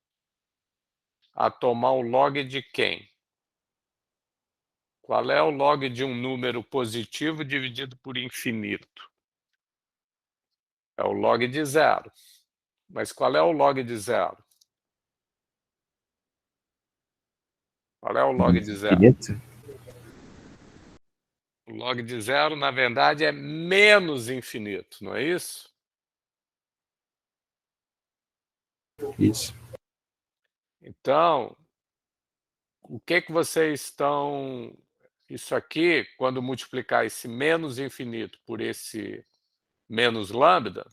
a tomar o log de quem? Qual é o log de um número positivo dividido por infinito? É o log de zero. Mas qual é o log de zero? Qual é o log de zero? Infinito? O log de zero, na verdade, é menos infinito, não é isso? Isso. Então, o que vocês estão... Isso aqui, quando multiplicar esse menos infinito por esse menos lambda,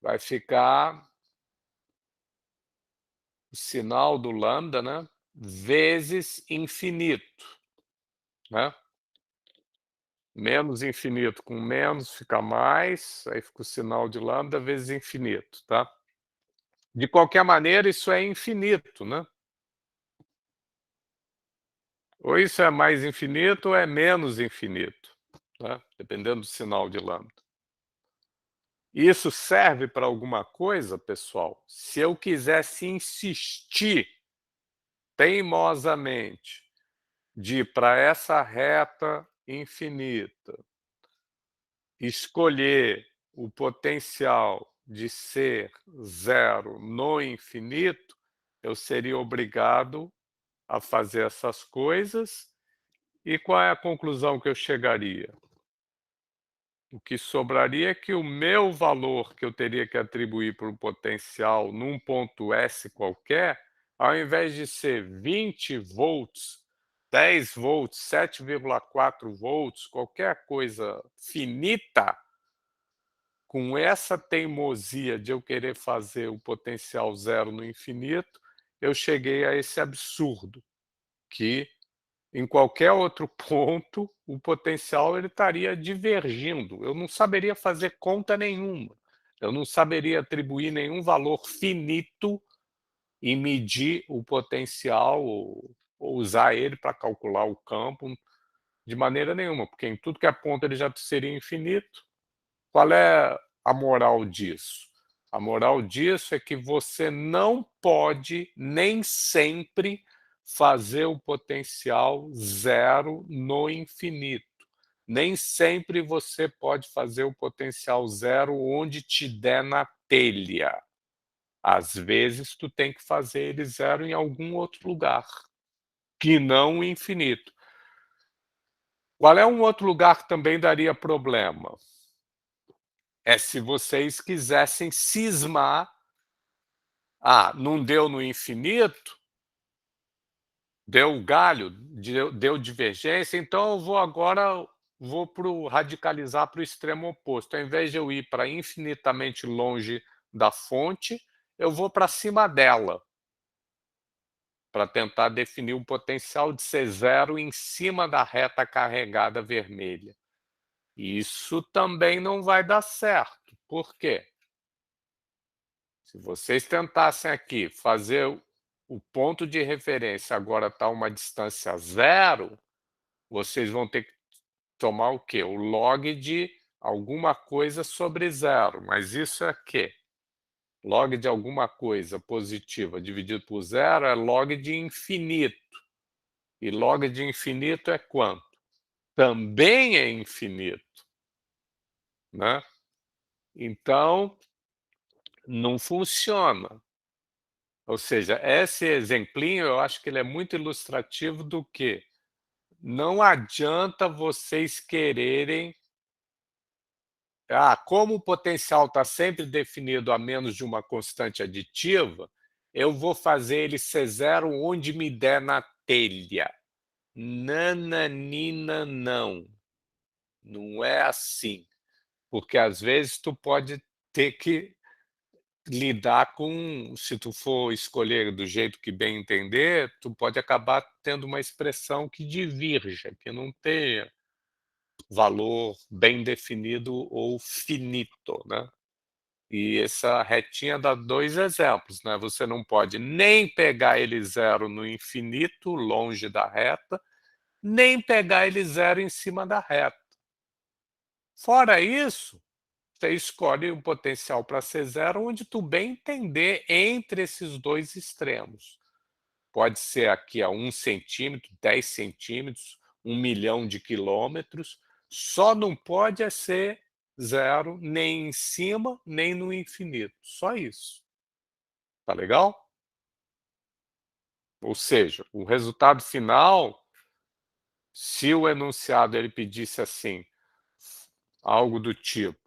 vai ficar o sinal do lambda, né? Vezes infinito, né? Menos infinito com menos fica mais, aí fica o sinal de lambda vezes infinito, tá? De qualquer maneira, isso é infinito, né? Ou isso é mais infinito ou é menos infinito, né? Dependendo do sinal de lambda. Isso serve para alguma coisa, pessoal? Se eu quisesse insistir teimosamente de ir para essa reta infinita, escolher o potencial de ser zero no infinito, eu seria obrigado a fazer essas coisas. E qual é a conclusão que eu chegaria? O que sobraria é que o meu valor que eu teria que atribuir para o potencial num ponto S qualquer, ao invés de ser 20 volts, 10 volts, 7,4 volts, qualquer coisa finita, com essa teimosia de eu querer fazer o potencial zero no infinito, eu cheguei a esse absurdo, que em qualquer outro ponto, o potencial ele estaria divergindo. Eu não saberia fazer conta nenhuma. Eu não saberia atribuir nenhum valor finito e medir o potencial ou usar ele para calcular o campo de maneira nenhuma, porque em tudo que é ponto ele já seria infinito. Qual é a moral disso? A moral disso é que você não pode nem sempre fazer o potencial zero no infinito. Nem sempre você pode fazer o potencial zero onde te der na telha. Às vezes tu tem que fazer ele zero em algum outro lugar, que não o infinito. Qual é um outro lugar que também daria problema? É se vocês quisessem cismar, não deu no infinito, deu galho, deu divergência, então eu vou agora radicalizar para o extremo oposto. Ao invés de eu ir para infinitamente longe da fonte, eu vou para cima dela, para tentar definir o potencial de ser zero em cima da reta carregada vermelha. Isso também não vai dar certo. Por quê? Se vocês tentassem aqui fazer o ponto de referência agora está uma distância zero, vocês vão ter que tomar o quê? O log de alguma coisa sobre zero. Mas isso é quê? Log de alguma coisa positiva dividido por zero é log de infinito. E log de infinito é quanto? Também é infinito, né? Então, não funciona. Ou seja, esse exemplinho eu acho que ele é muito ilustrativo do que não adianta vocês quererem como o potencial está sempre definido a menos de uma constante aditiva, eu vou fazer ele ser zero onde me der na telha. Nananina, não. Não é assim. Porque às vezes tu pode ter que lidar com, se tu for escolher do jeito que bem entender, tu pode acabar tendo uma expressão que divirja, que não tenha valor bem definido ou finito, né? E essa retinha dá dois exemplos, né? Você não pode nem pegar ele zero no infinito, longe da reta, nem pegar ele zero em cima da reta. Fora isso, você escolhe um potencial para ser zero onde tu bem entender entre esses dois extremos. Pode ser aqui a 1 centímetro, 10 centímetros, 1 milhão de quilômetros, só não pode ser zero nem em cima, nem no infinito. Só isso. Tá legal? Ou seja, o resultado final, se o enunciado ele pedisse assim, algo do tipo,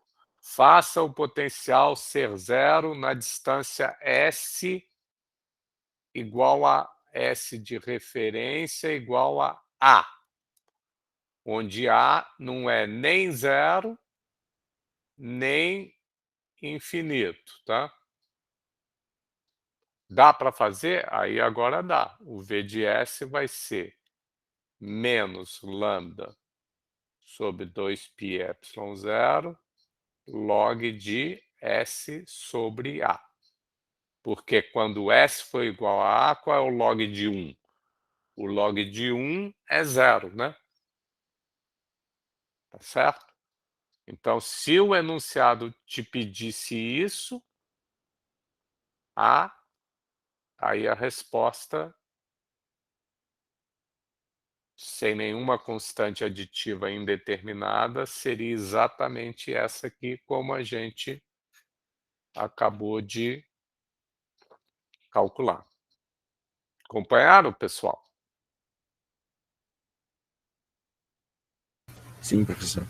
faça o potencial ser zero na distância S igual a S de referência igual a A, onde A não é nem zero, nem infinito, tá? Dá para fazer? Aí agora dá. O V de S vai ser menos lambda sobre 2πε0 log de S sobre A. Porque quando S for igual a A, qual é o log de 1? O log de 1 é zero, né? Tá certo? Então, se o enunciado te pedisse isso, aí a resposta, sem nenhuma constante aditiva indeterminada, seria exatamente essa aqui, como a gente acabou de calcular. Acompanharam, pessoal? Sim, professor.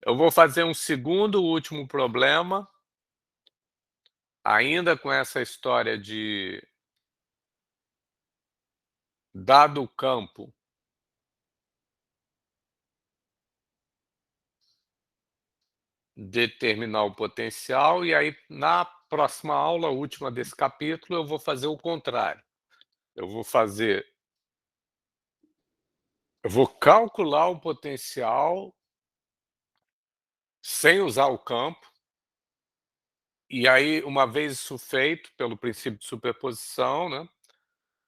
Eu vou fazer um segundo último problema, ainda com essa história de dado o campo, determinar o potencial, e aí na próxima aula, última desse capítulo, eu vou fazer o contrário. Eu vou calcular o potencial sem usar o campo, e aí, uma vez isso feito pelo princípio de superposição, né,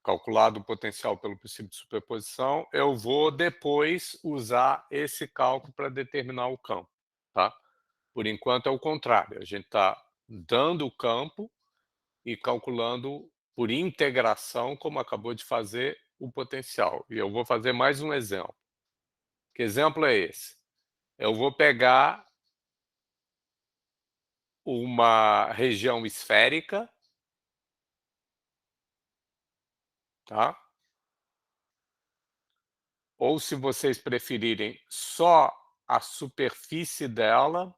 calculado o potencial pelo princípio de superposição, eu vou depois usar esse cálculo para determinar o campo, tá? Por enquanto é o contrário, a gente está dando o campo e calculando por integração, como acabou de fazer, o potencial. E eu vou fazer mais um exemplo. Que exemplo é esse? Eu vou pegar uma região esférica, tá? Ou, se vocês preferirem, só a superfície dela.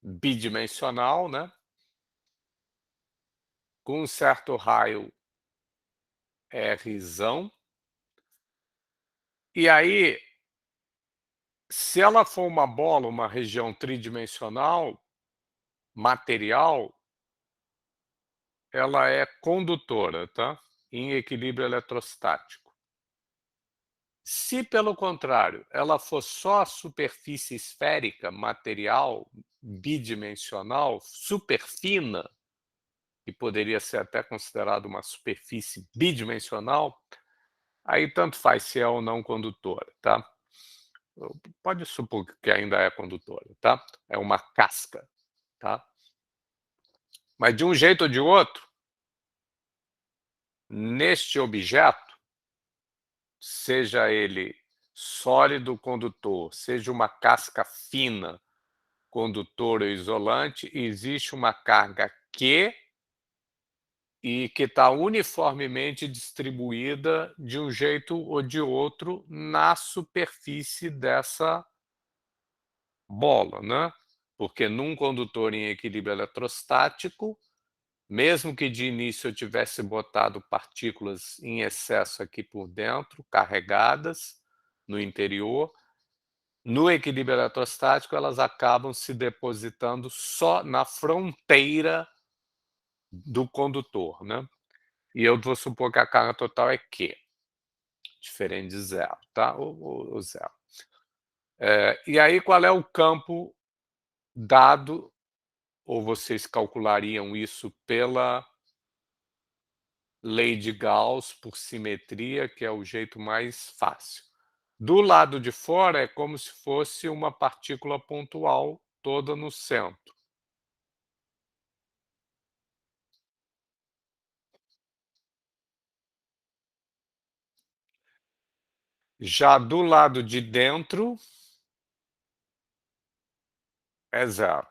Bidimensional, né? Com um certo raio Rzão. E aí, se ela for uma bola, uma região tridimensional, material, ela é condutora, tá? Em equilíbrio eletrostático. Se, pelo contrário, ela for só a superfície esférica, material, bidimensional, super fina, que poderia ser até considerada uma superfície bidimensional, aí tanto faz se é ou não condutora, tá? Pode supor que ainda é condutora, tá? É uma casca, tá? Mas, de um jeito ou de outro, neste objeto, seja ele sólido condutor, seja uma casca fina, condutora ou isolante, existe uma carga Q e que está uniformemente distribuída de um jeito ou de outro na superfície dessa bola, né? Porque num condutor em equilíbrio eletrostático, mesmo que de início eu tivesse botado partículas em excesso aqui por dentro, carregadas no interior, no equilíbrio eletrostático elas acabam se depositando só na fronteira do condutor, né? E eu vou supor que a carga total é Q, diferente de zero, tá? Ou zero. E aí, qual é o campo dado, ou vocês calculariam isso pela lei de Gauss por simetria, que é o jeito mais fácil. Do lado de fora é como se fosse uma partícula pontual toda no centro. Já do lado de dentro é zero.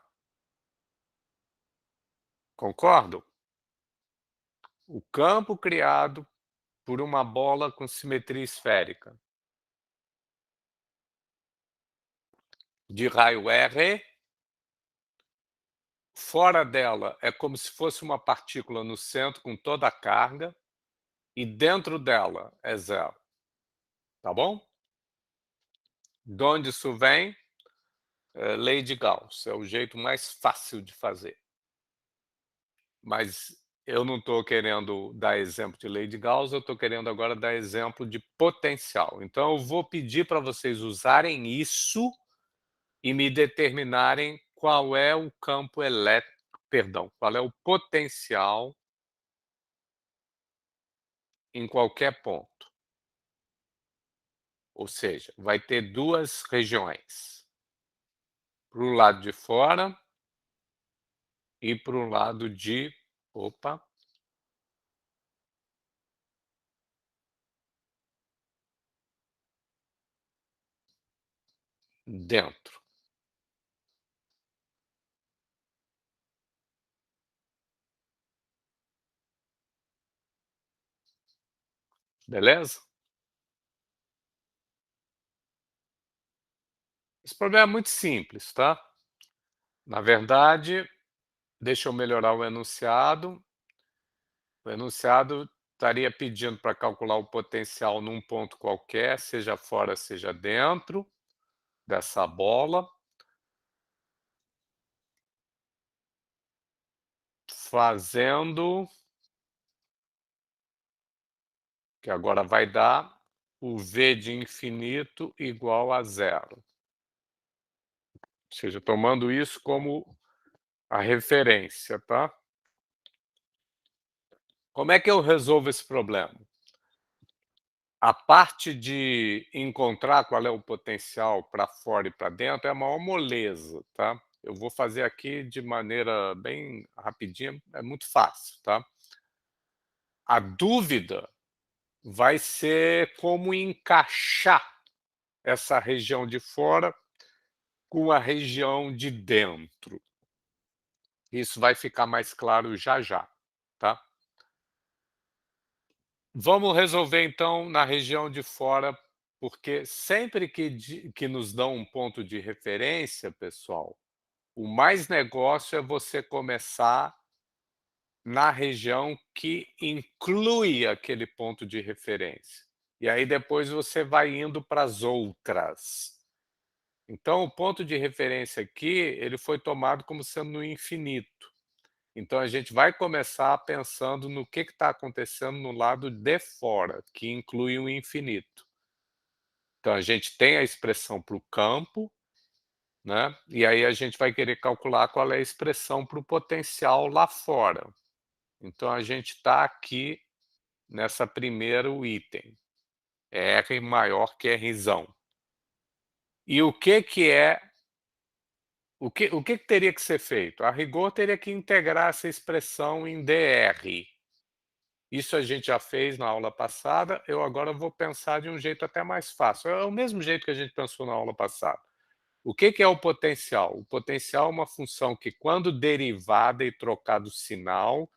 Concordam? O campo criado por uma bola com simetria esférica de raio R, fora dela é como se fosse uma partícula no centro com toda a carga, e dentro dela é zero. Tá bom? De onde isso vem? Lei de Gauss, é o jeito mais fácil de fazer. Mas eu não estou querendo dar exemplo de lei de Gauss, eu estou querendo agora dar exemplo de potencial. Então, eu vou pedir para vocês usarem isso e me determinarem qual é o campo elétrico perdão, qual é o potencial em qualquer ponto. Ou seja, vai ter 2 regiões, para o lado de fora e para o lado de opa, dentro. Beleza? Esse problema é muito simples, tá? Na verdade, deixa eu melhorar o enunciado. O enunciado estaria pedindo para calcular o potencial num ponto qualquer, seja fora, seja dentro dessa bola, fazendo que agora vai dar o v de infinito igual a zero. Ou seja, tomando isso como a referência, tá? Como é que eu resolvo esse problema? A parte de encontrar qual é o potencial para fora e para dentro é a maior moleza, tá? Eu vou fazer aqui de maneira bem rapidinha, é muito fácil, tá? A dúvida vai ser como encaixar essa região de fora com a região de dentro. Isso vai ficar mais claro já já, tá? Vamos resolver então na região de fora, porque sempre que nos dão um ponto de referência, pessoal, o mais negócio é você começar na região que inclui aquele ponto de referência. E aí depois você vai indo para as outras. Então o ponto de referência aqui, ele foi tomado como sendo no infinito. Então a gente vai começar pensando no que está acontecendo no lado de fora, que inclui o infinito. Então a gente tem a expressão para o campo, né? E aí a gente vai querer calcular qual é a expressão para o potencial lá fora. Então a gente está aqui nessa primeiro item, R maior que Rzão. E o que é o que teria que ser feito? A rigor teria que integrar essa expressão em dr. Isso a gente já fez na aula passada, eu agora vou pensar de um jeito até mais fácil, é o mesmo jeito que a gente pensou na aula passada. O que é o potencial? O potencial é uma função que, quando derivada e trocado o sinal,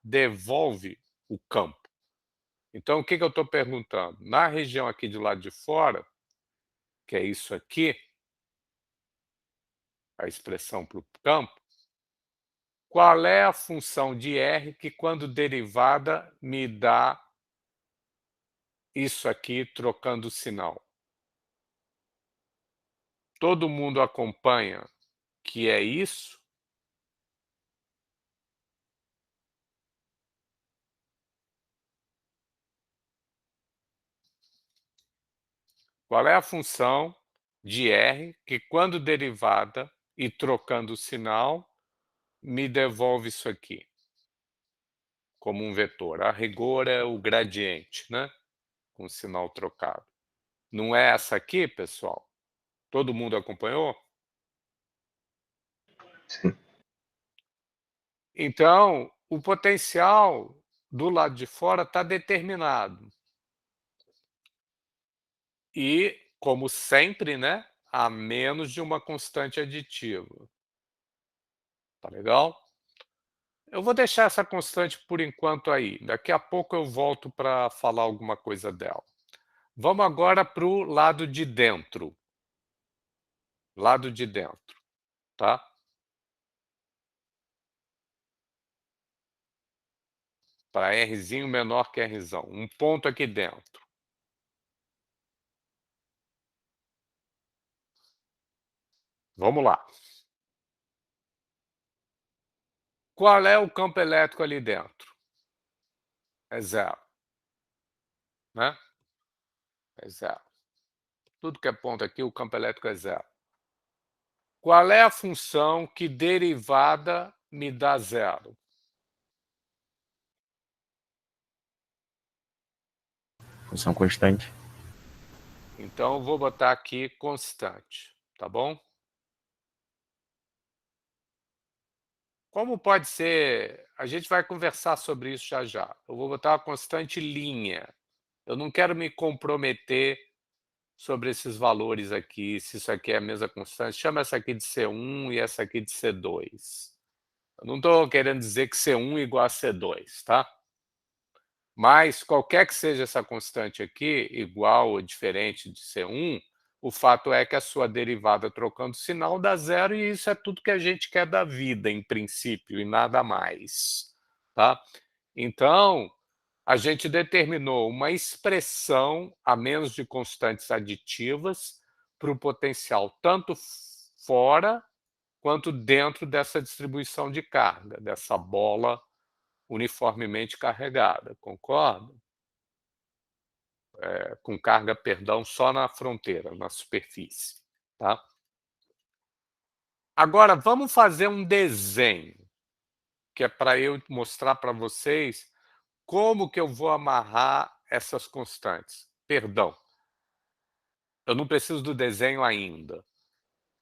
devolve o campo. Então, o que eu estou perguntando? Na região aqui do lado de fora, que é isso aqui, a expressão para o campo, qual é a função de R que, quando derivada, me dá isso aqui trocando o sinal? Todo mundo acompanha que é isso? Qual é a função de R que, quando derivada e trocando o sinal, me devolve isso aqui, como um vetor? A rigor é o gradiente, né? Com o sinal trocado. Não é essa aqui, pessoal? Todo mundo acompanhou? Sim. Então, o potencial do lado de fora está determinado. E, como sempre, né, a menos de uma constante aditiva. Tá legal? Eu vou deixar essa constante por enquanto aí. Daqui a pouco eu volto para falar alguma coisa dela. Vamos agora para o lado de dentro. Lado de dentro, tá? Para Rzinho menor que Rzão. Um ponto aqui dentro. Vamos lá. Qual é o campo elétrico ali dentro? É zero, né? É zero. Tudo que é ponto aqui, o campo elétrico é zero. Qual é a função que derivada me dá zero? Função constante. Então, eu vou botar aqui constante, tá bom? Como pode ser? A gente vai conversar sobre isso já já. Eu vou botar uma constante linha. Eu não quero me comprometer sobre esses valores aqui, se isso aqui é a mesma constante. Chama essa aqui de C1 e essa aqui de C2. Eu não estou querendo dizer que C1 é igual a C2, tá? Mas qualquer que seja essa constante aqui, igual ou diferente de C1, o fato é que a sua derivada trocando sinal dá zero, e isso é tudo que a gente quer da vida, em princípio, e nada mais. Tá? Então, a gente determinou uma expressão a menos de constantes aditivas para o potencial tanto fora quanto dentro dessa distribuição de carga, dessa bola uniformemente carregada, concorda? Com carga, perdão, só na fronteira, na superfície, tá? Agora, vamos fazer um desenho, que é para eu mostrar para vocês como que eu vou amarrar essas constantes. Perdão, eu não preciso do desenho ainda.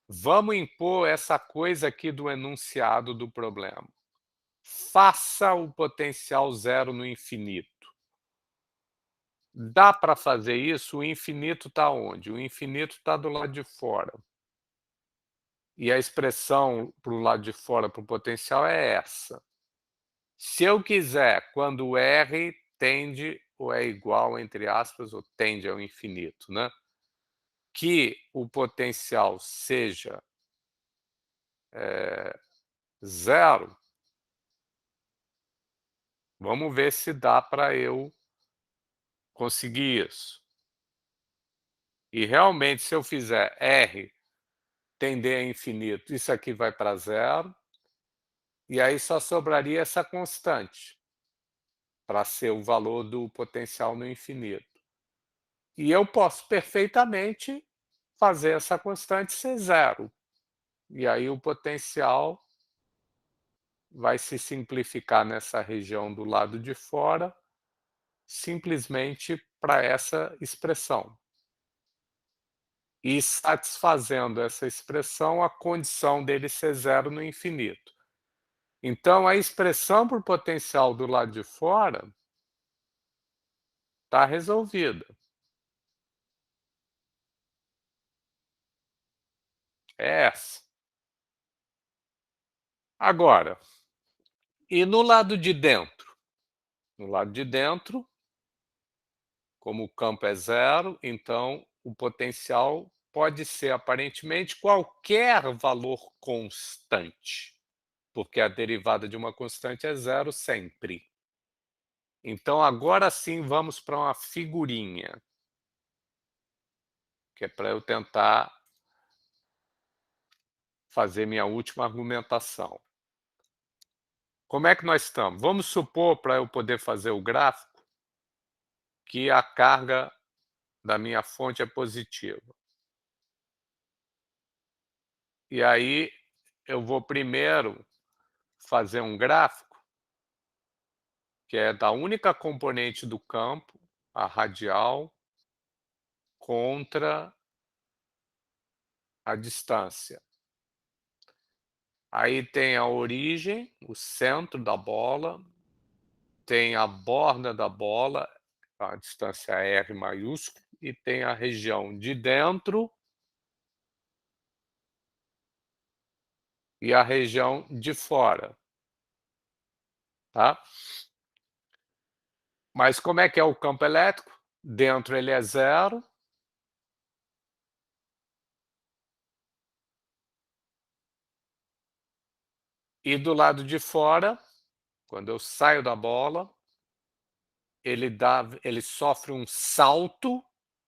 Vamos impor essa coisa aqui do enunciado do problema. Faça o potencial zero no infinito. Dá para fazer isso? O infinito está onde? O infinito está do lado de fora. E a expressão para o lado de fora, para o potencial, é essa. Se eu quiser, quando R tende ou é igual, entre aspas, ou tende ao infinito, né? Que o potencial seja zero, vamos ver se dá para eu conseguir isso. E realmente, se eu fizer R tender a infinito, isso aqui vai para zero, e aí só sobraria essa constante para ser o valor do potencial no infinito. E eu posso perfeitamente fazer essa constante ser zero. E aí o potencial vai se simplificar nessa região do lado de fora, simplesmente para essa expressão. E satisfazendo essa expressão, a condição dele ser zero no infinito. Então, a expressão por potencial do lado de fora está resolvida. É essa. Agora, e no lado de dentro? No lado de dentro, como o campo é zero, então o potencial pode ser aparentemente qualquer valor constante, porque a derivada de uma constante é zero sempre. Então agora sim vamos para uma figurinha, que é para eu tentar fazer minha última argumentação. Como é que nós estamos? Vamos supor, para eu poder fazer o gráfico, que a carga da minha fonte é positiva. E aí eu vou primeiro fazer um gráfico que é da única componente do campo, a radial, contra a distância. Aí tem a origem, o centro da bola, tem a borda da bola, a distância R maiúsculo, e tem a região de dentro e a região de fora. Tá? Mas como é que é o campo elétrico? Dentro ele é zero. E do lado de fora, quando eu saio da bola, ele sofre um salto,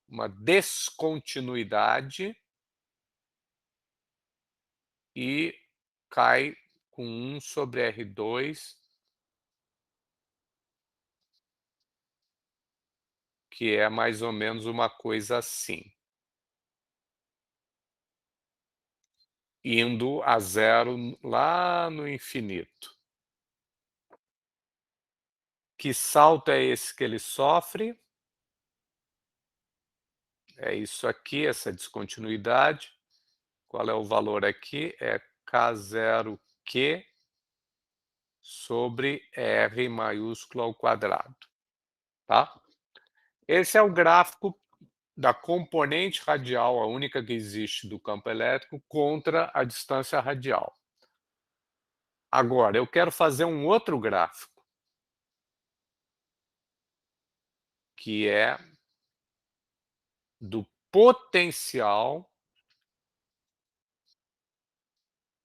uma descontinuidade, e cai com 1 sobre R2, que é mais ou menos uma coisa assim. indo a zero lá no infinito. Que salto é esse que ele sofre? É isso aqui, essa descontinuidade. Qual é o valor aqui? É K0Q sobre R maiúsculo ao quadrado, tá? Esse é o gráfico da componente radial, a única que existe do campo elétrico, contra a distância radial. Agora, eu quero fazer um outro gráfico, que é do potencial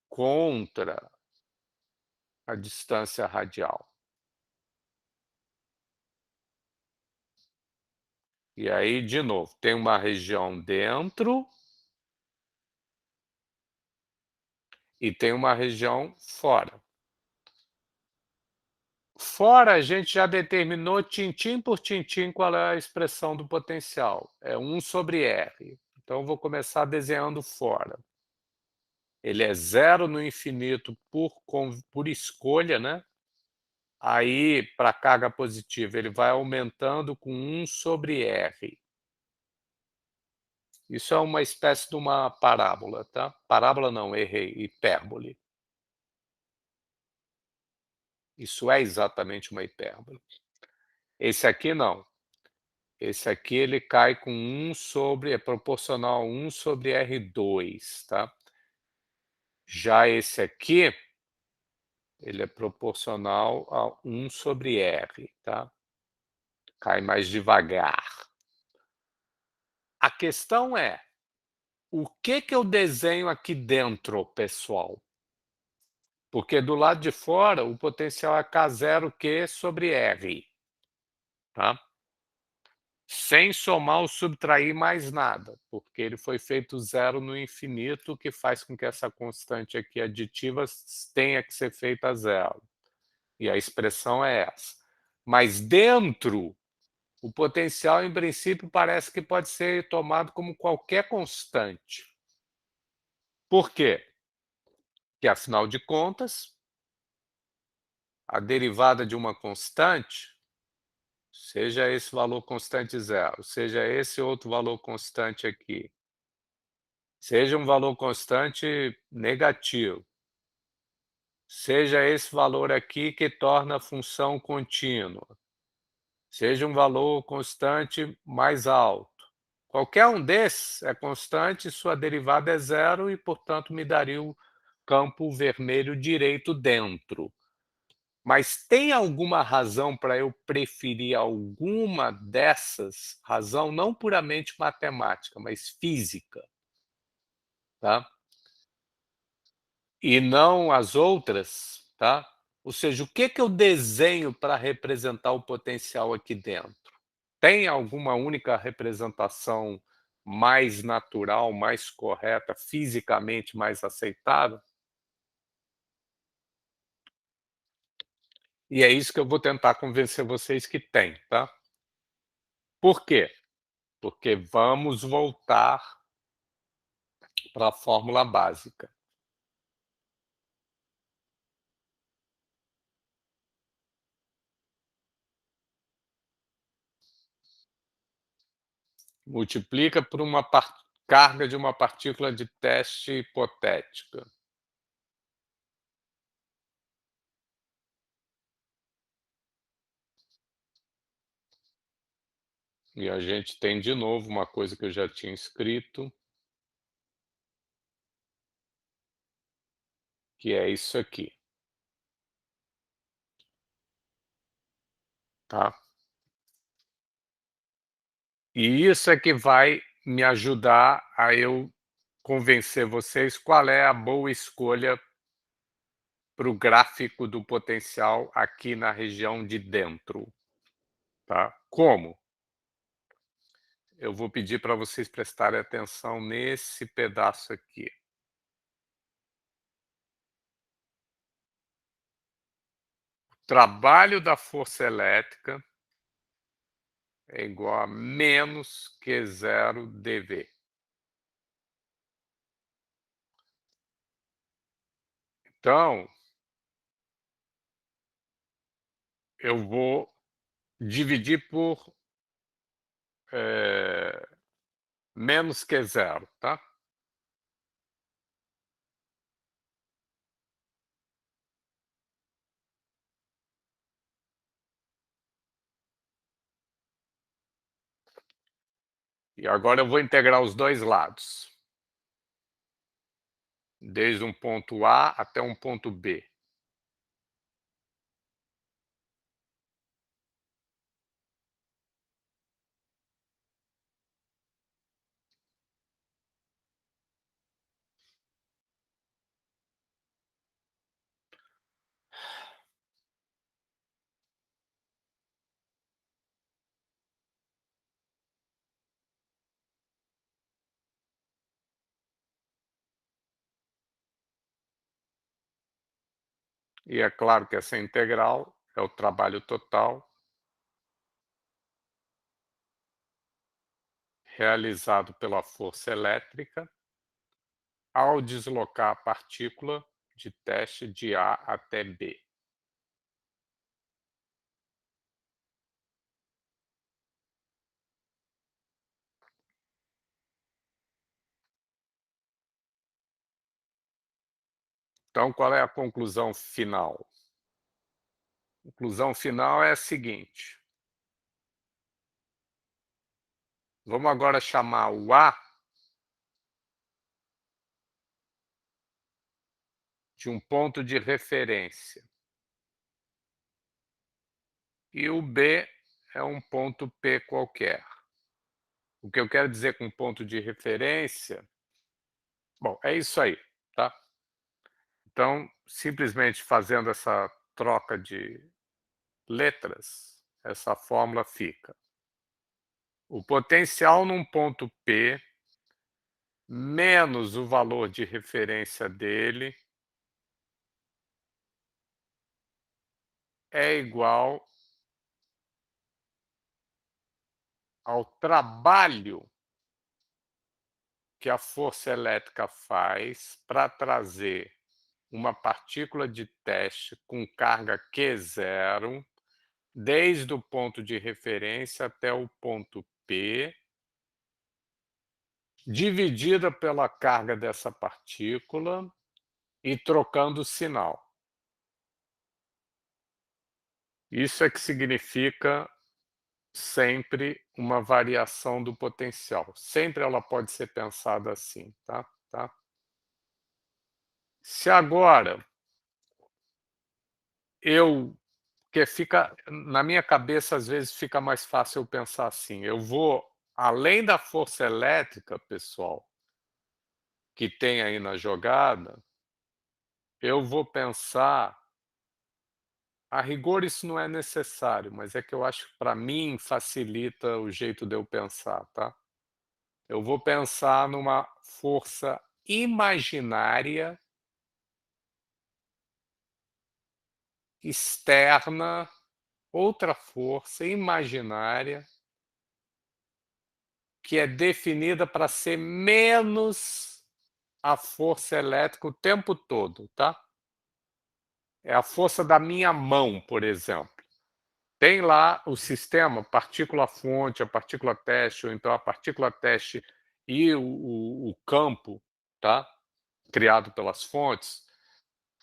contra a distância radial. E aí, de novo, tem uma região dentro e tem uma região fora. Fora, a gente já determinou tintim por tintim qual é a expressão do potencial. É 1 sobre R. Então, eu vou começar desenhando fora. Ele é zero no infinito por escolha, né? Aí, para a carga positiva, ele vai aumentando com 1 sobre R. Isso é uma espécie de uma parábola, tá? Parábola não, errei, hipérbole. Isso é exatamente uma hipérbole. Esse aqui não. Esse aqui ele cai com 1 sobre, é proporcional a 1 sobre R2, tá? Já esse aqui, ele é proporcional a 1 sobre R, tá? Cai mais devagar. A questão é, o que eu desenho aqui dentro, pessoal? Porque do lado de fora, o potencial é K0Q sobre R, tá? Sem somar ou subtrair mais nada, porque ele foi feito zero no infinito, o que faz com que essa constante aqui aditiva tenha que ser feita zero. E a expressão é essa. Mas dentro, o potencial, em princípio, parece que pode ser tomado como qualquer constante. Por quê? Porque, afinal de contas, a derivada de uma constante, seja esse valor constante zero, seja esse outro valor constante aqui, seja um valor constante negativo, seja esse valor aqui que torna a função contínua, seja um valor constante mais alto. Qualquer um desses é constante, sua derivada é zero e, portanto, me daria o campo vermelho direito dentro. Mas tem alguma razão para eu preferir alguma dessas? Razão não puramente matemática, mas física, tá? E não as outras, tá? Ou seja, o que eu desenho para representar o potencial aqui dentro? Tem alguma única representação mais natural, mais correta, fisicamente mais aceitável? E é isso que eu vou tentar convencer vocês que tem, tá? Por quê? Porque vamos voltar para a fórmula básica. Multiplica por uma carga de uma partícula de teste hipotética. E a gente tem de novo uma coisa que eu já tinha escrito, que é isso aqui. Tá? E isso é que vai me ajudar a eu convencer vocês qual é a boa escolha para o gráfico do potencial aqui na região de dentro. Tá? Como? Eu vou pedir para vocês prestarem atenção nesse pedaço aqui. O trabalho da força elétrica é igual a menos Q0 dV. Então, eu vou dividir por menos que zero, tá? E agora eu vou integrar os dois lados. Desde um ponto A até um ponto B. E é claro que essa integral é o trabalho total realizado pela força elétrica ao deslocar a partícula de teste de A até B. Então, qual é a conclusão final? A conclusão final é a seguinte. Vamos agora chamar o A de um ponto de referência. E o B é um ponto P qualquer. O que eu quero dizer com ponto de referência, bom, é isso aí, tá? Então, simplesmente fazendo essa troca de letras, essa fórmula fica. O potencial num ponto P menos o valor de referência dele é igual ao trabalho que a força elétrica faz para trazer uma partícula de teste com carga Q0 desde o ponto de referência até o ponto P, dividida pela carga dessa partícula e trocando o sinal. Isso é que significa sempre uma variação do potencial. Sempre ela pode ser pensada assim, tá? Se agora porque fica na minha cabeça, às vezes, fica mais fácil eu pensar assim, eu vou além da força elétrica, pessoal, que tem aí na jogada, eu vou pensar a rigor isso não é necessário, mas é que eu acho que para mim facilita o jeito de eu pensar, tá? Eu vou pensar numa força imaginária externa, outra força imaginária que é definida para ser menos a força elétrica o tempo todo, tá? É a força da minha mão, por exemplo. Tem lá o sistema partícula-fonte, a partícula-teste, ou então a partícula-teste e o campo, tá? Criado pelas fontes.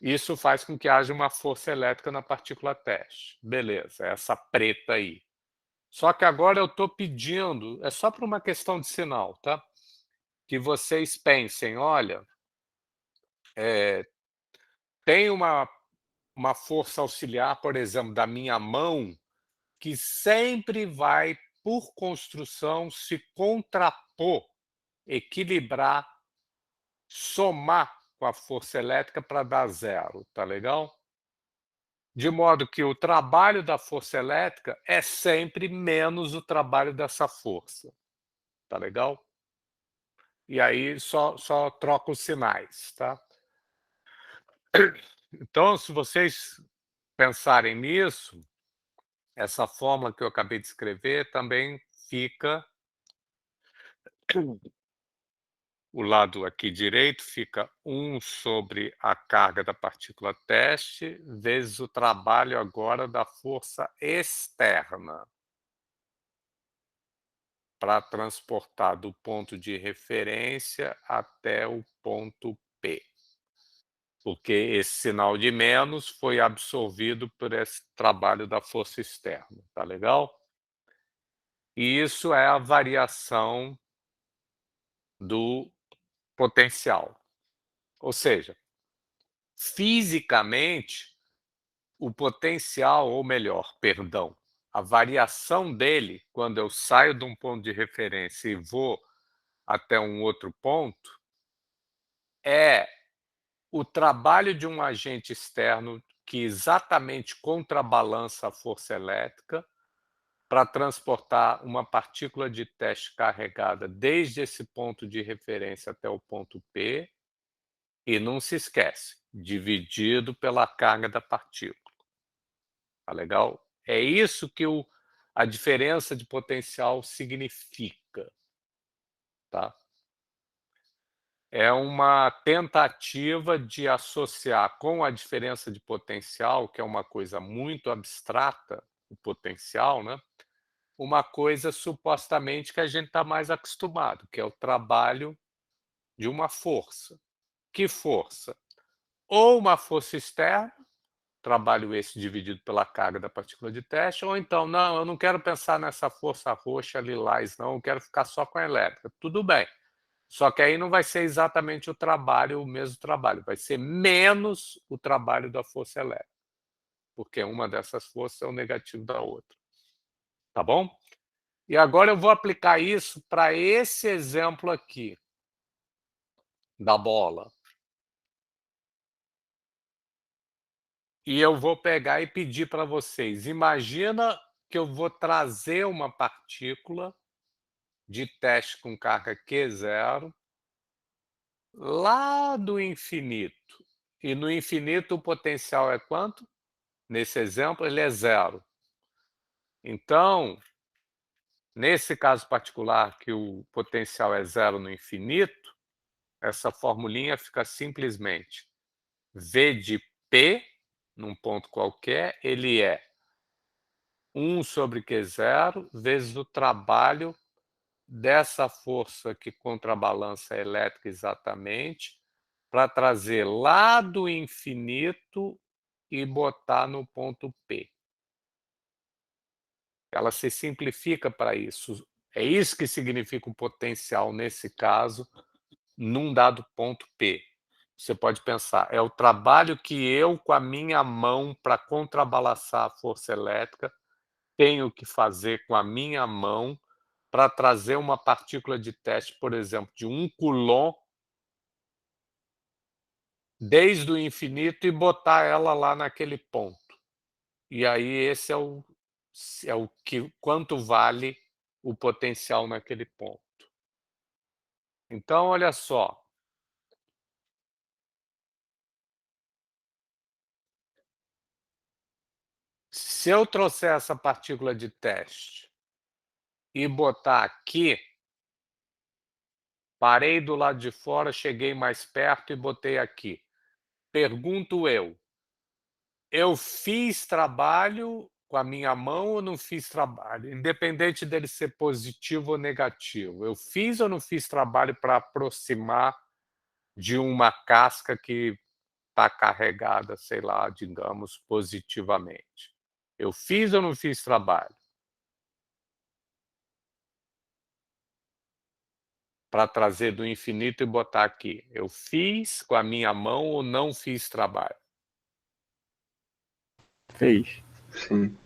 Isso faz com que haja uma força elétrica na partícula-teste. Beleza, essa preta aí. Só que agora eu estou pedindo, é só para uma questão de sinal, tá? Que vocês pensem, olha, tem uma força auxiliar, por exemplo, da minha mão, que sempre vai, por construção, se contrapor, equilibrar, somar com a força elétrica para dar zero, tá legal? De modo que o trabalho da força elétrica é sempre menos o trabalho dessa força, tá legal? E aí só troca os sinais, tá? Então, se vocês pensarem nisso, essa fórmula que eu acabei de escrever também fica o lado aqui direito fica 1 sobre a carga da partícula teste, vezes o trabalho agora da força externa, para transportar do ponto de referência até o ponto P. Porque esse sinal de menos foi absorvido por esse trabalho da força externa, tá legal? E isso é a variação do potencial. Ou seja, fisicamente, o potencial, ou melhor, perdão, a variação dele, quando eu saio de um ponto de referência e vou até um outro ponto, é o trabalho de um agente externo que exatamente contrabalança a força elétrica para transportar uma partícula de teste carregada desde esse ponto de referência até o ponto P, e não se esquece, dividido pela carga da partícula. Tá legal? É isso que a diferença de potencial significa, tá? É uma tentativa de associar com a diferença de potencial, que é uma coisa muito abstrata, o potencial, né? Uma coisa supostamente que a gente está mais acostumado, que é o trabalho de uma força. Que força? Ou uma força externa, trabalho esse dividido pela carga da partícula de teste, ou então, não, eu não quero pensar nessa força roxa, lilás, não, eu quero ficar só com a elétrica. Tudo bem. Só que aí não vai ser exatamente o mesmo trabalho, vai ser menos o trabalho da força elétrica, porque uma dessas forças é o negativo da outra. Tá bom? E agora eu vou aplicar isso para esse exemplo aqui, da bola. E eu vou pegar e pedir para vocês, imagina que eu vou trazer uma partícula de teste com carga Q0 lá do infinito. E no infinito o potencial é quanto? Nesse exemplo, ele é 0. Então, nesse caso particular, que o potencial é 0 no infinito, essa formulinha fica simplesmente V de P, num ponto qualquer, ele é 1 sobre Q0 vezes o trabalho dessa força que contrabalança a elétrica exatamente, para trazer lá do infinito e botar no ponto P. Ela se simplifica para isso. É isso que significa o potencial, nesse caso, num dado ponto P. Você pode pensar, é o trabalho que eu, com a minha mão, para contrabalançar a força elétrica, tenho que fazer com a minha mão para trazer uma partícula de teste, por exemplo, de 1 coulomb desde o infinito e botar ela lá naquele ponto. E aí esse é o que quanto vale o potencial naquele ponto. Então, olha só. Se eu trouxer essa partícula de teste e botar aqui, parei do lado de fora, cheguei mais perto e botei aqui. Pergunto eu fiz trabalho com a minha mão ou não fiz trabalho? Independente dele ser positivo ou negativo. Eu fiz ou não fiz trabalho para aproximar de uma casca que está carregada, sei lá, digamos, positivamente? Eu fiz ou não fiz trabalho? Para trazer do infinito e botar aqui. Eu fiz com a minha mão ou não fiz trabalho? Fez. Sim.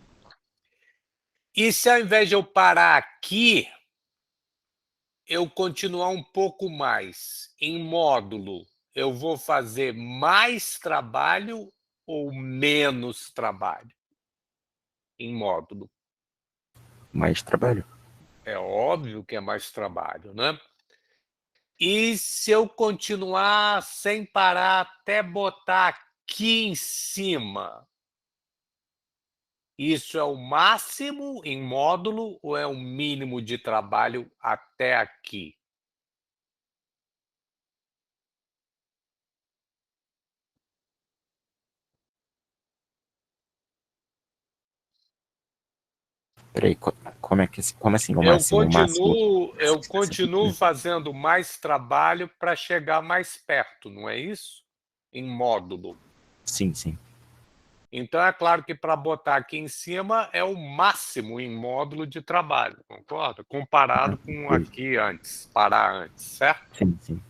E se ao invés de eu parar aqui, eu continuar um pouco mais em módulo, eu vou fazer mais trabalho ou menos trabalho em módulo? Mais trabalho. É óbvio que é mais trabalho, né? E se eu continuar sem parar até botar aqui em cima, isso é o máximo em módulo ou é o mínimo de trabalho até aqui? Peraí, como assim o máximo? O máximo Eu continuo fazendo mais trabalho para chegar mais perto, não é isso? Em módulo. Sim, sim. Então é claro que para botar aqui em cima é o máximo em módulo de trabalho, concorda? Comparado com Entendi. aqui antes, parar antes, certo? Sim, sim.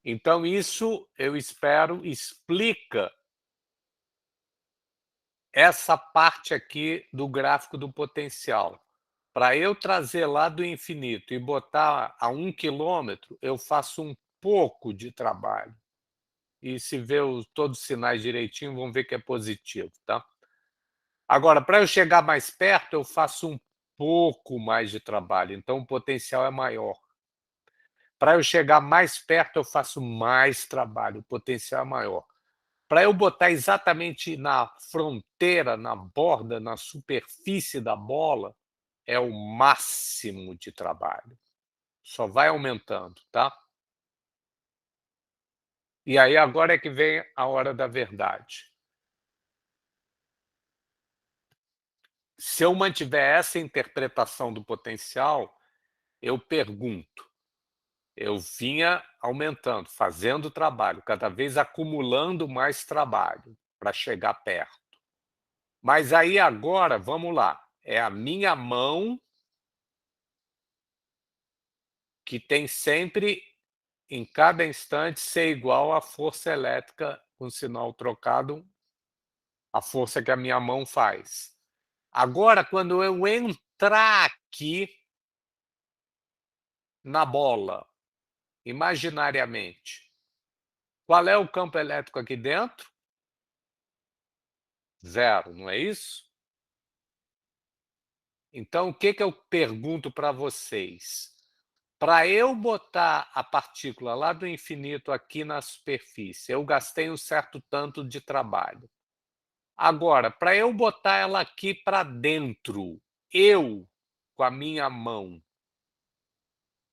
Então isso, eu espero, explica essa parte aqui do gráfico do potencial. Para eu trazer lá do infinito e botar a 1 quilômetro, eu faço um pouco de trabalho. E se ver todos os sinais direitinho, vão ver que é positivo, tá? Agora, para eu chegar mais perto, eu faço um pouco mais de trabalho, então o potencial é maior. Para eu chegar mais perto, eu faço mais trabalho, o potencial é maior. Para eu botar exatamente na fronteira, na borda, na superfície da bola, é o máximo de trabalho. Só vai aumentando, tá? E aí agora é que vem a hora da verdade. Se eu mantiver essa interpretação do potencial, eu pergunto, eu vinha aumentando, fazendo trabalho, cada vez acumulando mais trabalho para chegar perto. Mas aí agora, vamos lá, é a minha mão que tem sempre, em cada instante, ser igual à força elétrica com sinal trocado, a força que a minha mão faz. Agora, quando eu entrar aqui na bola, imaginariamente, qual é o campo elétrico aqui dentro? Zero, não é isso? Então, o que eu pergunto para vocês? Para eu botar a partícula lá do infinito aqui na superfície, eu gastei um certo tanto de trabalho. Agora, para eu botar ela aqui para dentro, eu, com a minha mão,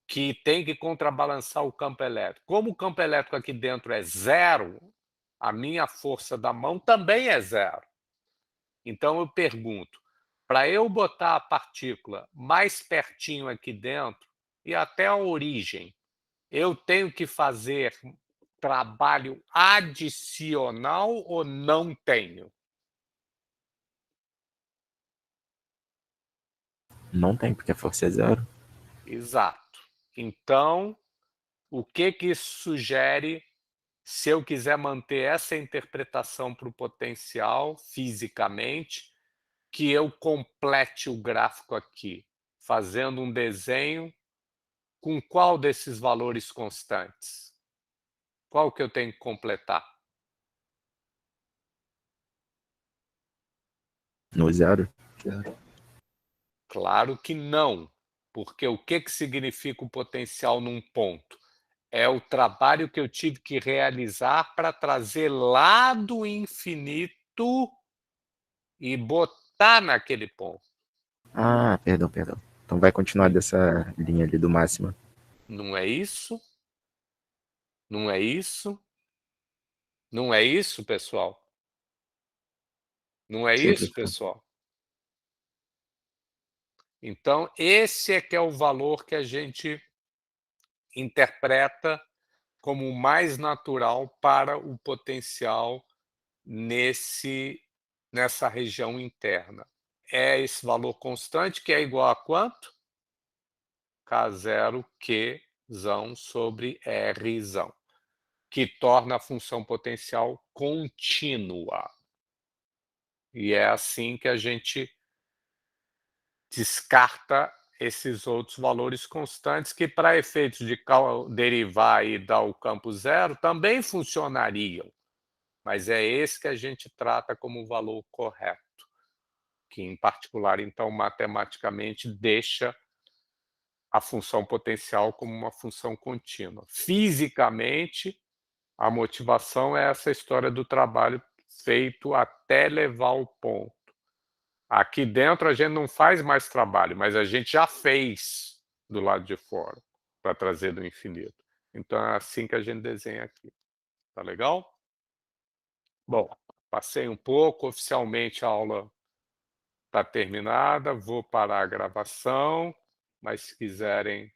que tem que contrabalançar o campo elétrico. Como o campo elétrico aqui dentro é zero, a minha força da mão também é zero. Então eu pergunto, para eu botar a partícula mais pertinho aqui dentro e até a origem, eu tenho que fazer trabalho adicional ou não tenho? Não tem, porque a força é zero. Exato. Então, o que isso sugere se eu quiser manter essa interpretação para o potencial fisicamente, que eu complete o gráfico aqui, fazendo um desenho com qual desses valores constantes? Qual que eu tenho que completar? No zero. Claro que não, porque o que significa o potencial num ponto? É o trabalho que eu tive que realizar para trazer lá do infinito e botar naquele ponto. Ah, perdão, perdão. Então vai continuar dessa linha ali do máximo. Não é isso? Não é isso? Não é isso, pessoal? Não é Sim, isso, professor. pessoal? Então, esse é que é o valor que a gente interpreta como o mais natural para o potencial nessa região interna. É esse valor constante que é igual a quanto? K0 Qzão sobre Rzão, que torna a função potencial contínua. E é assim que a gente descarta esses outros valores constantes que, para efeitos de derivar e dar o campo zero, também funcionariam, mas é esse que a gente trata como o valor correto, que, em particular, então, matematicamente, deixa a função potencial como uma função contínua. Fisicamente, a motivação é essa história do trabalho feito até levar ao ponto. Aqui dentro a gente não faz mais trabalho, mas a gente já fez do lado de fora, para trazer do infinito. Então é assim que a gente desenha aqui. Tá legal? Bom, passei um pouco, oficialmente a aula está terminada, vou parar a gravação, mas se quiserem